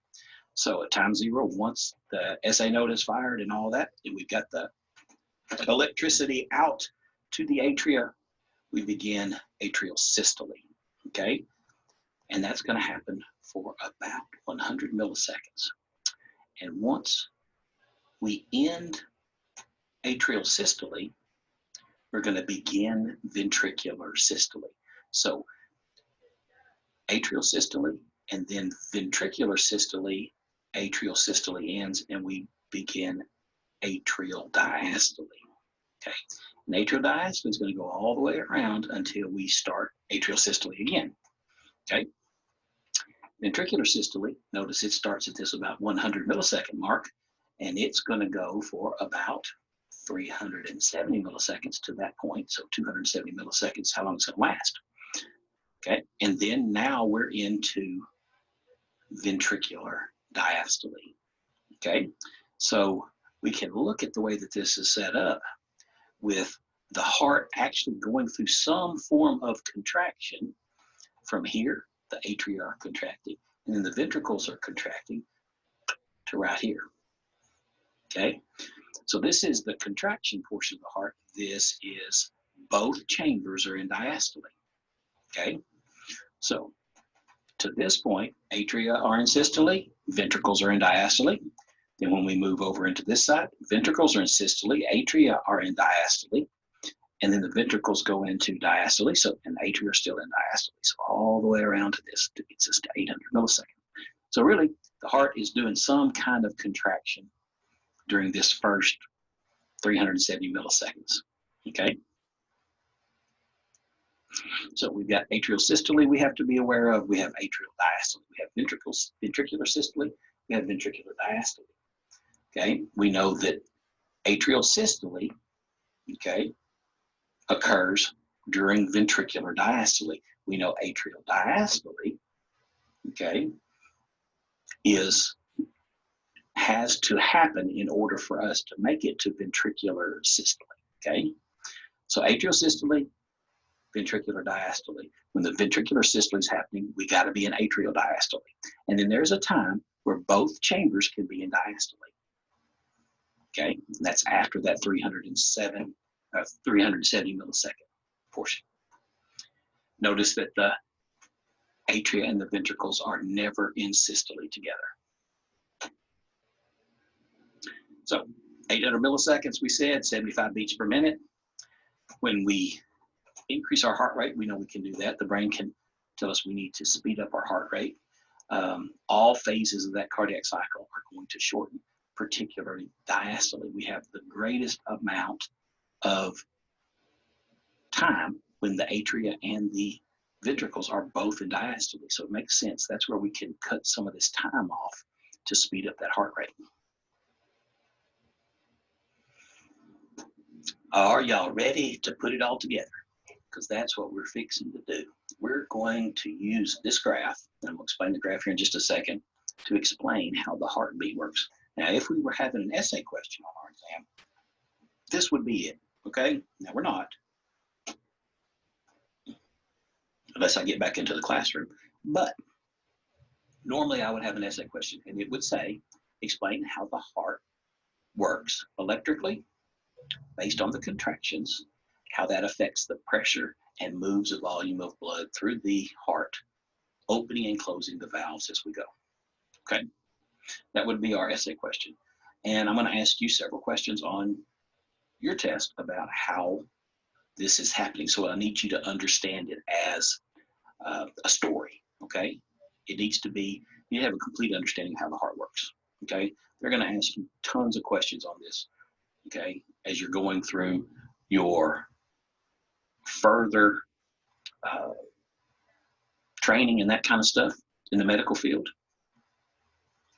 So at time 0, once the SA node is fired and all that, and we've got the electricity out to the atria, we begin atrial systole, okay? And that's going to happen for about 100 milliseconds. And once we end atrial systole, we're going to begin ventricular systole. So atrial systole, and then ventricular systole, atrial systole ends, and we begin atrial diastole, okay? And atrial diastole is going to go all the way around until we start atrial systole again, okay? Ventricular systole, notice it starts at this about 100 millisecond mark, and it's going to go for about 370 milliseconds to that point, so 270 milliseconds, how long it's going to last, okay? And then now we're into ventricular diastole, okay? So we can look at the way that this is set up with the heart actually going through some form of contraction. From here, the atria are contracting, and then the ventricles are contracting to right here, okay? So this is the contraction portion of the heart. This is both chambers are in diastole, okay? So to this point, atria are in systole, ventricles are in diastole. Then when we move over into this side, ventricles are in systole, atria are in diastole, and then the ventricles go into diastole, so, and the atria are still in diastole. So all the way around to this, it gets us to 800 milliseconds. So really, the heart is doing some kind of contraction during this first 370 milliseconds, okay? So we've got atrial systole we have to be aware of. We have atrial diastole. We have ventricular systole. We have ventricular diastole, okay? We know that atrial systole, okay, occurs during ventricular diastole. We know atrial diastole, okay, has to happen in order for us to make it to ventricular systole, okay? So atrial systole, ventricular diastole. When the ventricular systole is happening, we got to be in atrial diastole. And then there's a time where both chambers can be in diastole, okay? And that's after that 370 millisecond portion. Notice that the atria and the ventricles are never in systole together. So 800 milliseconds, we said, 75 beats per minute. When we increase our heart rate, we know we can do that. The brain can tell us we need to speed up our heart rate. All phases of that cardiac cycle are going to shorten, particularly diastole. We have the greatest amount of time when the atria and the ventricles are both in diastole. So it makes sense. That's where we can cut some of this time off to speed up that heart rate. Are y'all ready to put it all together? Because that's what we're fixing to do. We're going to use this graph, and I'm going to explain the graph here in just a second, to explain how the heartbeat works. Now, if we were having an essay question on our exam, this would be it, okay? Now, we're not, unless I get back into the classroom. But normally I would have an essay question, and it would say, explain how the heart works electrically based on the contractions, how that affects the pressure and moves the volume of blood through the heart, opening and closing the valves as we go. Okay, that would be our essay question. And I'm going to ask you several questions on your test about how this is happening. So I need you to understand it as a story. Okay, it needs to be, you have a complete understanding of how the heart works. Okay, they're going to ask you tons of questions on this. Okay, as you're going through your further training and that kind of stuff in the medical field.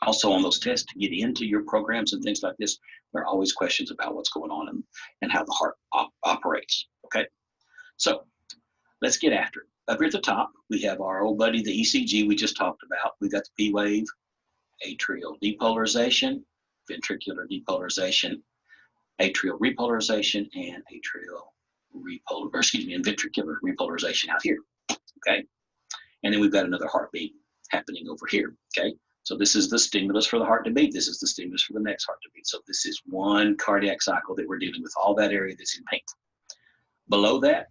Also on those tests to get into your programs and things like this, there are always questions about what's going on and how the heart operates. Okay, so let's get after it. Up here at the top, we have our old buddy, the ECG we just talked about. We got the P wave, atrial depolarization, ventricular depolarization, atrial repolarization, and and ventricular repolarization out here. Okay, and then we've got another heartbeat happening over here. Okay, so this is the stimulus for the heart to beat. This is the stimulus for the next heart to beat. So this is one cardiac cycle that we're dealing with, all that area that's in pink. Below that,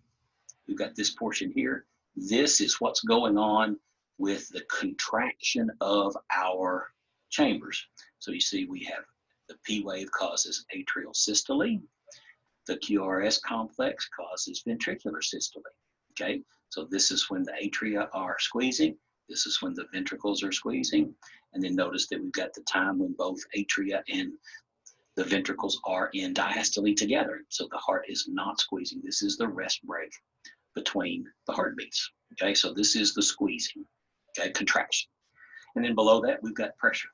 we've got this portion here. This is what's going on with the contraction of our chambers. So you see we have the P wave causes atrial systole. The QRS complex causes ventricular systole. Okay, so this is when the atria are squeezing. This is when the ventricles are squeezing. And then notice that we've got the time when both atria and the ventricles are in diastole together. So the heart is not squeezing. This is the rest break between the heartbeats. Okay, so this is the squeezing, okay, contraction. And then below that, we've got pressure.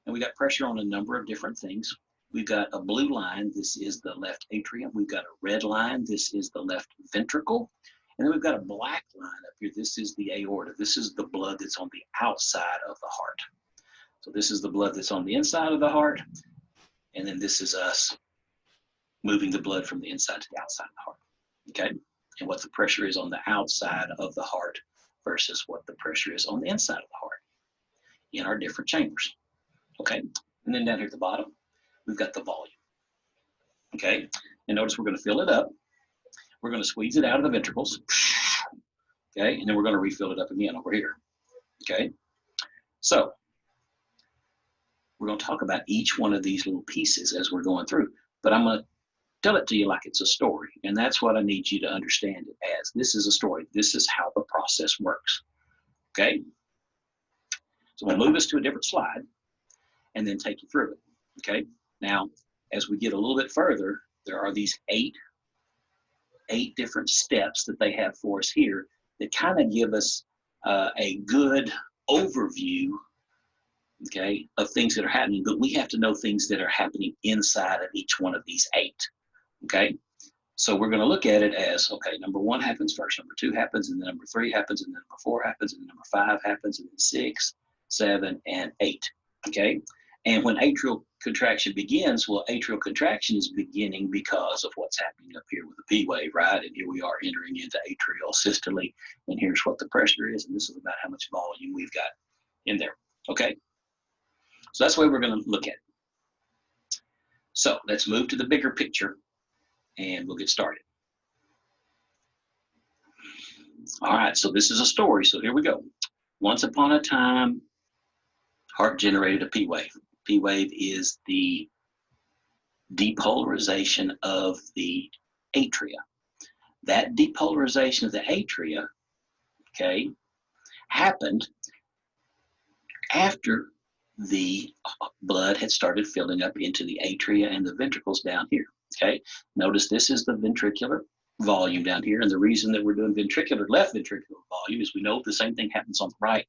And we got pressure on a number of different things. We've got a blue line. This is the left atrium. We've got a red line. This is the left ventricle. And then we've got a black line up here. This is the aorta. This is the blood that's on the outside of the heart. So this is the blood that's on the inside of the heart. And then this is us moving the blood from the inside to the outside of the heart. Okay? And what the pressure is on the outside of the heart versus what the pressure is on the inside of the heart in our different chambers. Okay? And then down here at the bottom, we've got the volume. Okay? And notice we're going to fill it up. We're going to squeeze it out of the ventricles. Okay? And then we're going to refill it up again over here. Okay? So we're going to talk about each one of these little pieces as we're going through. But I'm going to tell it to you like it's a story. And that's what I need you to understand it as. This is a story. This is how the process works. Okay? So we'll move us to a different slide and then take you through it. Okay? Now, as we get a little bit further, there are these eight different steps that they have for us here that kind of give us a good overview, okay, of things that are happening. But we have to know things that are happening inside of each one of these eight. Okay? So we're going to look at it as, okay, number one happens first, number two happens, and then number three happens, and then number four happens, and then number five happens, and then 6, 7, and 8. Okay? And when atrial contraction begins, well, atrial contraction is beginning because of what's happening up here with the P wave, right? And here we are entering into atrial systole, and here's what the pressure is, and this is about how much volume we've got in there. Okay? So that's the way we're going to look at it. So let's move to the bigger picture, and we'll get started. All right, so this is a story, so here we go. Once upon a time, heart generated a P wave. P wave is the depolarization of the atria. That depolarization of the atria, okay, happened after the blood had started filling up into the atria and the ventricles down here. Okay, notice this is the ventricular volume down here. And the reason that we're doing ventricular, left ventricular volume is we know the same thing happens on the right,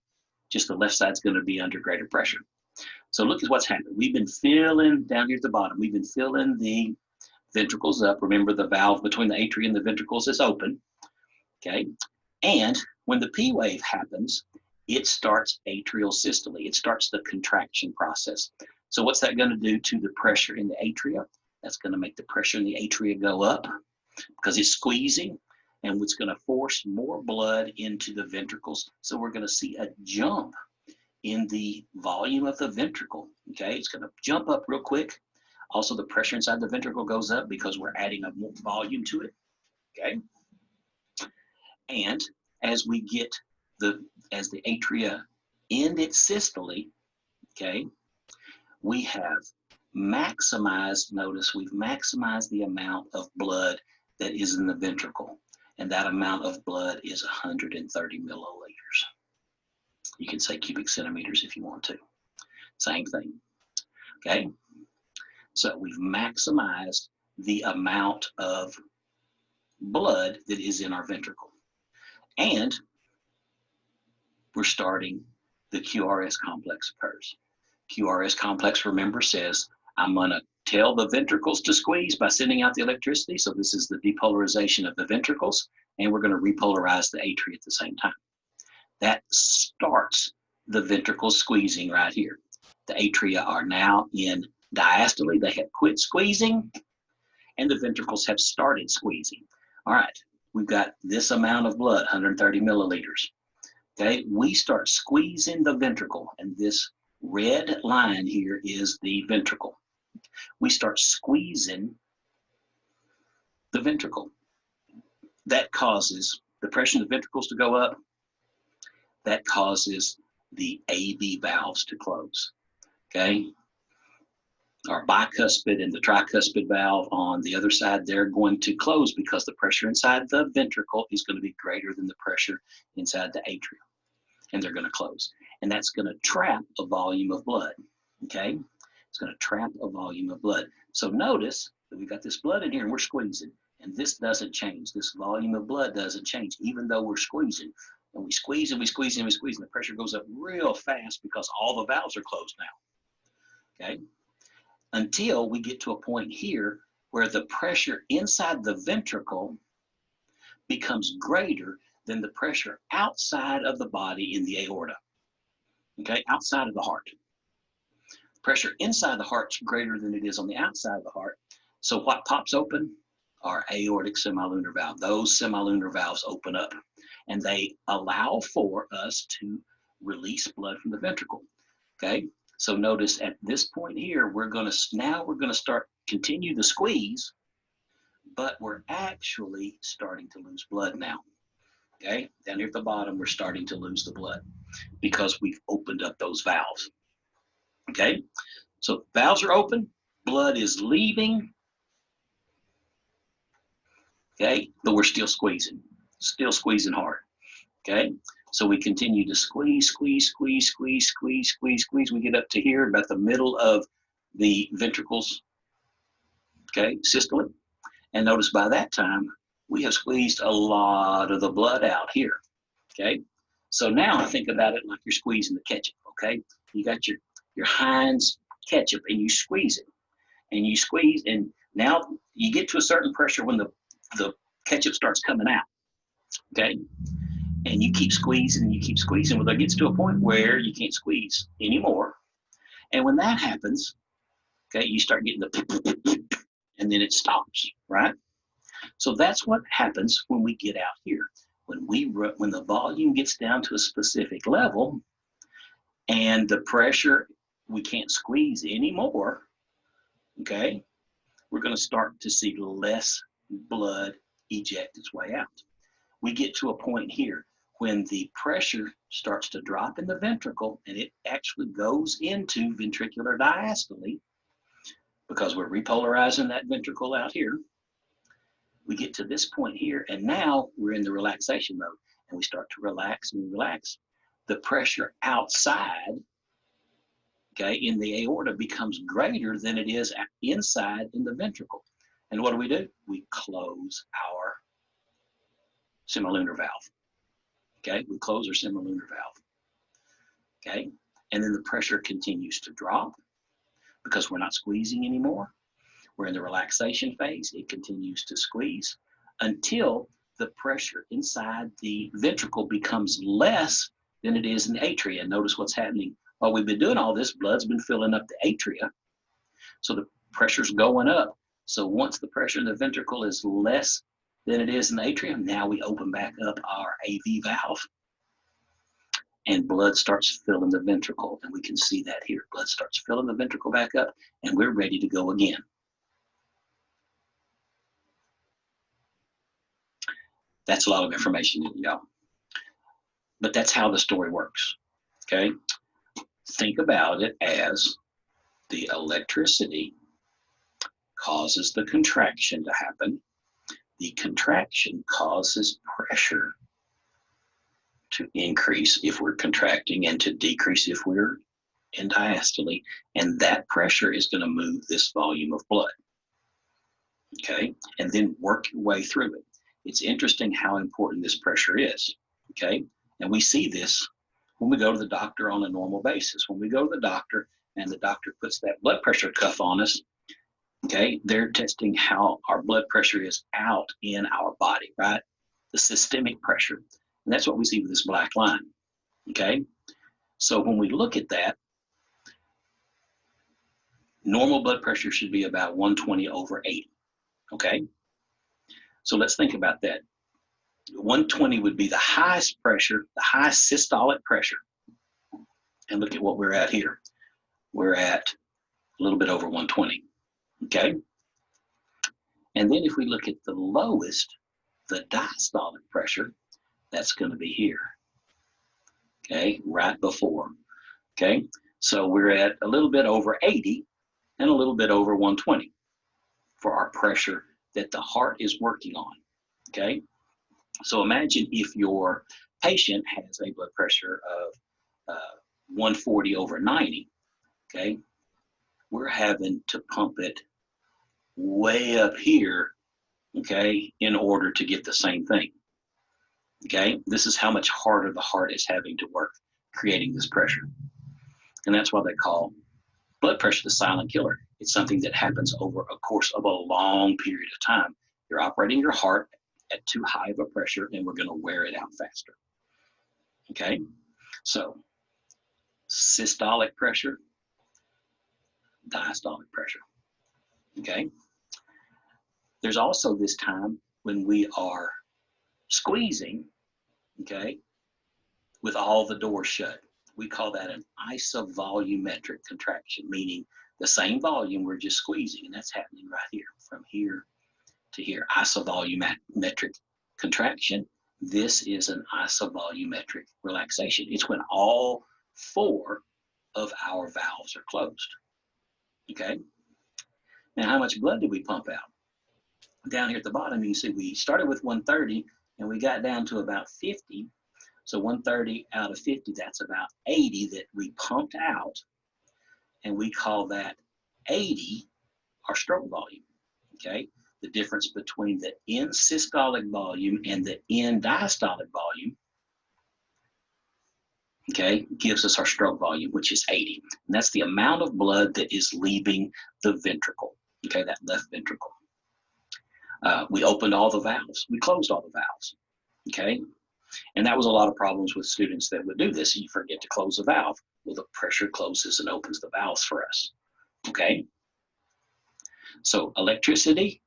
just the left side's going to be under greater pressure. So look at what's happened. We've been filling down here at the bottom. We've been filling the ventricles up. Remember, the valve between the atria and the ventricles is open. Okay. And when the P wave happens, it starts atrial systole. It starts the contraction process. So what's that going to do to the pressure in the atria? That's going to make the pressure in the atria go up because it's squeezing, and it's going to force more blood into the ventricles. So we're going to see a jump in the volume of the ventricle. Okay, it's going to jump up real quick. Also, the pressure inside the ventricle goes up because we're adding a more volume to it. Okay, and as we get as the atria end its systole, okay, we have maximized, notice we've maximized the amount of blood that is in the ventricle. And that amount of blood is 130 milliliters. You can say cubic centimeters if you want to. Same thing, okay? So we've maximized the amount of blood that is in our ventricle. And we're starting the QRS complex occurs. QRS complex, remember, says I'm going to tell the ventricles to squeeze by sending out the electricity. So this is the depolarization of the ventricles, and we're going to repolarize the atria at the same time. That starts the ventricles squeezing right here. The atria are now in diastole. They have quit squeezing, and the ventricles have started squeezing. All right, we've got this amount of blood, 130 milliliters. Okay, we start squeezing the ventricle, and this red line here is the ventricle. We start squeezing the ventricle. That causes the pressure in the ventricles to go up. That causes the AV valves to close. Okay, our bicuspid and the tricuspid valve on the other side, they're going to close because the pressure inside the ventricle is going to be greater than the pressure inside the atrium, and they're going to close. And that's going to trap a volume of blood, okay? It's going to trap a volume of blood. So notice that we've got this blood in here and we're squeezing, and this doesn't change. This volume of blood doesn't change, even though we're squeezing. And we squeeze and we squeeze and we squeeze, and the pressure goes up real fast because all the valves are closed now, okay? Until we get to a point here where the pressure inside the ventricle becomes greater than the pressure outside of the body in the aorta, okay, outside of the heart. Pressure inside the heart is greater than it is on the outside of the heart. So what pops open? Our aortic semilunar valve. Those semilunar valves open up, and they allow for us to release blood from the ventricle, okay? So notice at this point here, we're going to start continue the squeeze, but we're actually starting to lose blood now. Okay, down here at the bottom, we're starting to lose the blood because we've opened up those valves. Okay, so valves are open, blood is leaving. Okay, but we're still squeezing hard. Okay, so we continue to squeeze. We get up to here, about the middle of the ventricles, okay, systole. And notice by that time, we have squeezed a lot of the blood out here, okay? So now I think about it like you're squeezing the ketchup, okay? You got your Heinz ketchup and you squeeze it. And you squeeze, and now you get to a certain pressure when the ketchup starts coming out, okay? And you keep squeezing and you keep squeezing. Well, there gets to a point where you can't squeeze anymore. And when that happens, okay, you start getting the and then it stops, right? So that's what happens when we get out here. When the volume gets down to a specific level and the pressure, we can't squeeze anymore, okay, we're going to start to see less blood eject its way out. We get to a point here when the pressure starts to drop in the ventricle and it actually goes into ventricular diastole because we're repolarizing that ventricle out here. We get to this point here, and now we're in the relaxation mode, and we start to relax and relax. The pressure outside, okay, in the aorta becomes greater than it is inside in the ventricle. And what do? We close our semilunar valve. Okay, we close our semilunar valve. Okay, and then the pressure continues to drop because we're not squeezing anymore. We're in the relaxation phase. It continues to squeeze until the pressure inside the ventricle becomes less than it is in the atria. Notice what's happening. While we've been doing all this, blood's been filling up the atria, so the pressure's going up. So once the pressure in the ventricle is less than it is in the atrium, now we open back up our AV valve and blood starts filling the ventricle. And we can see that here. Blood starts filling the ventricle back up and we're ready to go again. That's a lot of information, y'all. But that's how the story works, okay? Think about it as the electricity causes the contraction to happen. The contraction causes pressure to increase if we're contracting and to decrease if we're in diastole. And that pressure is going to move this volume of blood, okay? And then work your way through it. It's interesting how important this pressure is, okay? And we see this when we go to the doctor on a normal basis. When we go to the doctor and the doctor puts that blood pressure cuff on us, okay, they're testing how our blood pressure is out in our body, right? The systemic pressure. And that's what we see with this black line, okay? So when we look at that, normal blood pressure should be about 120 over 80, okay? So let's think about that. 120 would be the highest pressure, the highest systolic pressure. And look at what we're at here. We're at a little bit over 120, okay? And then if we look at the lowest, the diastolic pressure, that's going to be here, okay, right before, okay? So we're at a little bit over 80 and a little bit over 120 for our pressure that the heart is working on, okay? So imagine if your patient has a blood pressure of 140 over 90, okay? We're having to pump it way up here, okay, in order to get the same thing, okay? This is how much harder the heart is having to work, creating this pressure. And that's why they call blood pressure the silent killer. It's something that happens over a course of a long period of time. You're operating your heart at too high of a pressure and we're going to wear it out faster, okay? So systolic pressure, diastolic pressure, okay? There's also this time when we are squeezing, okay, with all the doors shut. We call that an isovolumetric contraction, meaning the same volume, we're just squeezing, and that's happening right here, from here to here. Isovolumetric contraction. This is an isovolumetric relaxation. It's when all four of our valves are closed, okay? Now, how much blood did we pump out? Down here at the bottom, you can see we started with 130 and we got down to about 50. So 130 out of 50, that's about 80 that we pumped out. And we call that 80 our stroke volume, okay? The difference between the end systolic volume and the end diastolic volume, okay, gives us our stroke volume, which is 80. And that's the amount of blood that is leaving the ventricle, okay, that left ventricle. We opened all the valves. We closed all the valves, okay? And that was a lot of problems with students that would do this. You forget to close the valve. Well, the pressure closes and opens the valves for us, okay? So electricity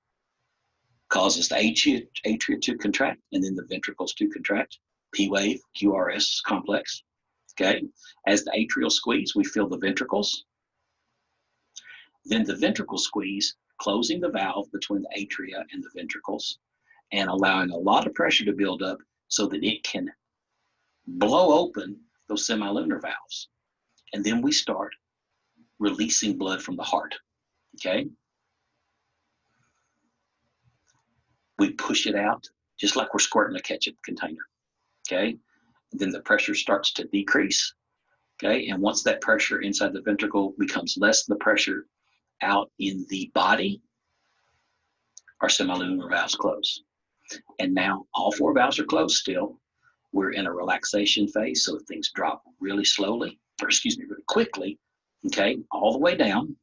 causes the atria to contract and then the ventricles to contract. P wave, QRS complex, okay? As the atrial squeeze, we feel the ventricles. Then the ventricle squeeze, closing the valve between the atria and the ventricles and allowing a lot of pressure to build up so that it can blow open those semilunar valves. And then we start releasing blood from the heart, okay? We push it out just like we're squirting a ketchup container, okay? And then the pressure starts to decrease, okay? And once that pressure inside the ventricle becomes less than the pressure out in the body, our semilunar valves close. And now all four valves are closed still. We're in a relaxation phase, so things drop really slowly, or excuse me, really quickly, okay, all the way down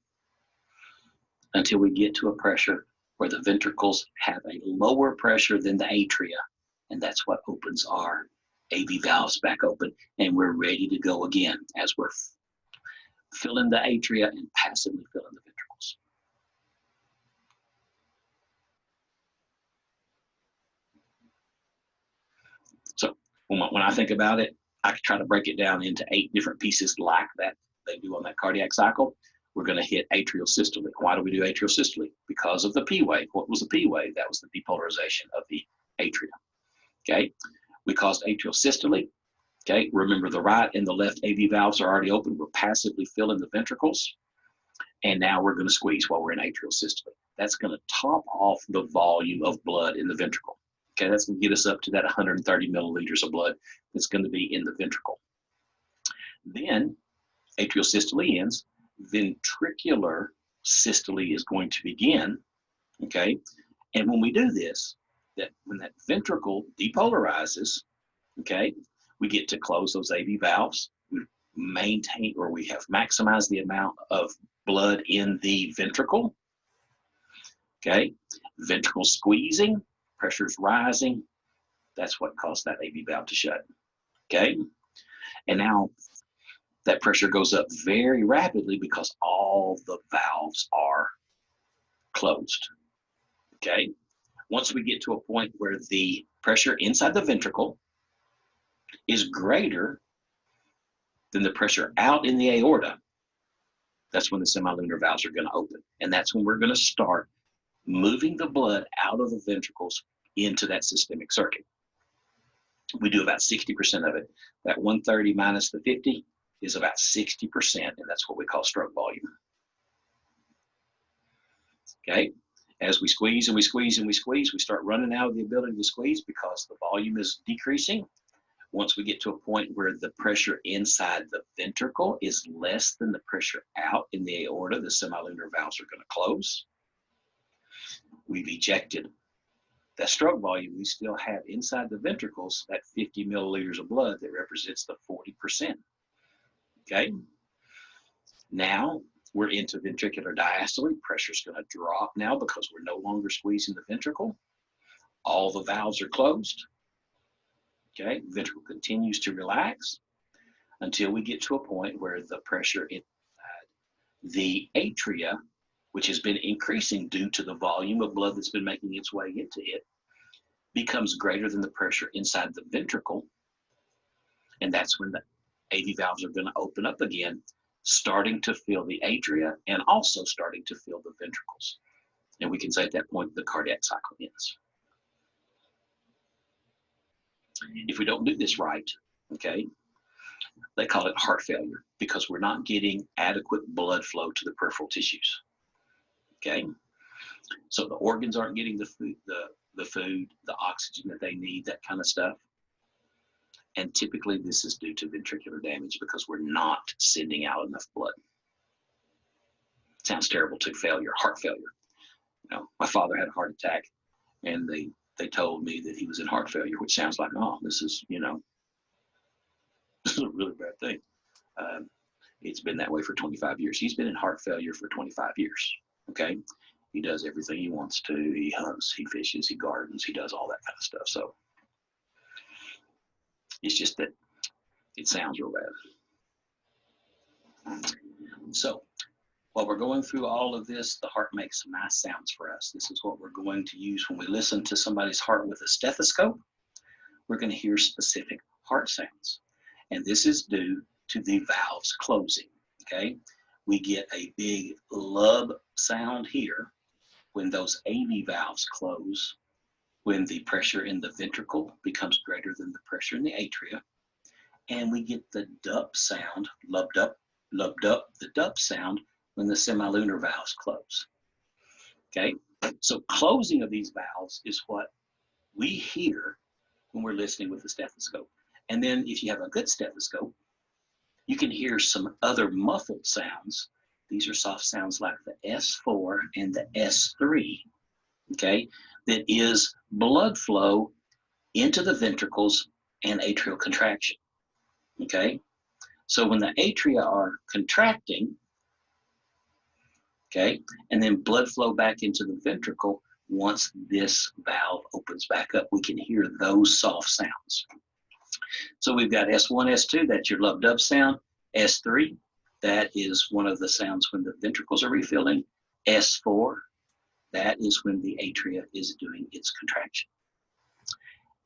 until we get to a pressure where the ventricles have a lower pressure than the atria. And that's what opens our AV valves back open, and we're ready to go again as we're filling the atria and passively filling the ventricles. So when I think about it, I try to break it down into 8 different pieces like that they do on that cardiac cycle. We're going to hit atrial systole. Why do we do atrial systole? Because of the P wave. What was the P wave? That was the depolarization of the atria. Okay, we caused atrial systole. Okay, remember the right and the left AV valves are already open. We're passively filling the ventricles. And now we're going to squeeze while we're in atrial systole. That's going to top off the volume of blood in the ventricle. Okay, that's going to get us up to that 130 milliliters of blood that's going to be in the ventricle. Then atrial systole ends, ventricular systole is going to begin. Okay, and when we do this, when that ventricle depolarizes, okay, we get to close those AV valves. We maintain, or we have maximized the amount of blood in the ventricle. Okay, ventricle squeezing, pressure's rising. That's what caused that AV valve to shut. Okay, and now that pressure goes up very rapidly because all the valves are closed. Okay, once we get to a point where the pressure inside the ventricle is greater than the pressure out in the aorta, that's when the semilunar valves are going to open. And that's when we're going to start moving the blood out of the ventricles into that systemic circuit. We do about 60% of it. That 130 minus the 50 is about 60%, and that's what we call stroke volume. Okay, as we squeeze and we squeeze and we squeeze, we start running out of the ability to squeeze because the volume is decreasing. Once we get to a point where the pressure inside the ventricle is less than the pressure out in the aorta, the semilunar valves are going to close. We've ejected that stroke volume. We still have inside the ventricles that 50 milliliters of blood that represents the 40%. Okay, now we're into ventricular diastole. Pressure's going to drop now because we're no longer squeezing the ventricle. All the valves are closed. Okay, ventricle continues to relax until we get to a point where the pressure in the atria, which has been increasing due to the volume of blood that's been making its way into it, becomes greater than the pressure inside the ventricle. And that's when the AV valves are going to open up again, starting to fill the atria and also starting to fill the ventricles. And we can say at that point the cardiac cycle ends. If we don't do this right, okay, they call it heart failure because we're not getting adequate blood flow to the peripheral tissues. Okay, so the organs aren't getting the food, the oxygen that they need, that kind of stuff. And typically this is due to ventricular damage because we're not sending out enough blood. Sounds terrible too, failure, heart failure. You know, my father had a heart attack and they told me that he was in heart failure, which sounds like, oh, this is, you know, this is a really bad thing. It's been that way for 25 years. He's been in heart failure for 25 years, okay? He does everything he wants to. He hunts, he fishes, he gardens, he does all that kind of stuff. So it's just that it sounds real bad. So while we're going through all of this, the heart makes some nice sounds for us. This is what we're going to use when we listen to somebody's heart with a stethoscope. We're going to hear specific heart sounds. And this is due to the valves closing, okay? We get a big lub sound here when those AV valves close, when the pressure in the ventricle becomes greater than the pressure in the atria. And we get the dup sound, lubbed up, the dup sound when the semilunar valves close. Okay, so closing of these valves is what we hear when we're listening with the stethoscope. And then if you have a good stethoscope, you can hear some other muffled sounds. These are soft sounds like the S4 and the S3, okay, that is blood flow into the ventricles and atrial contraction. Okay, so when the atria are contracting, okay, and then blood flow back into the ventricle, once this valve opens back up, we can hear those soft sounds. So we've got S1, S2, that's your love dove sound. S3, that is one of the sounds when the ventricles are refilling. S4, that is when the atria is doing its contraction.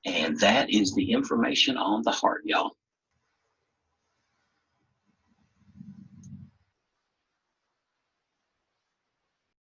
And that is the information on the heart, y'all.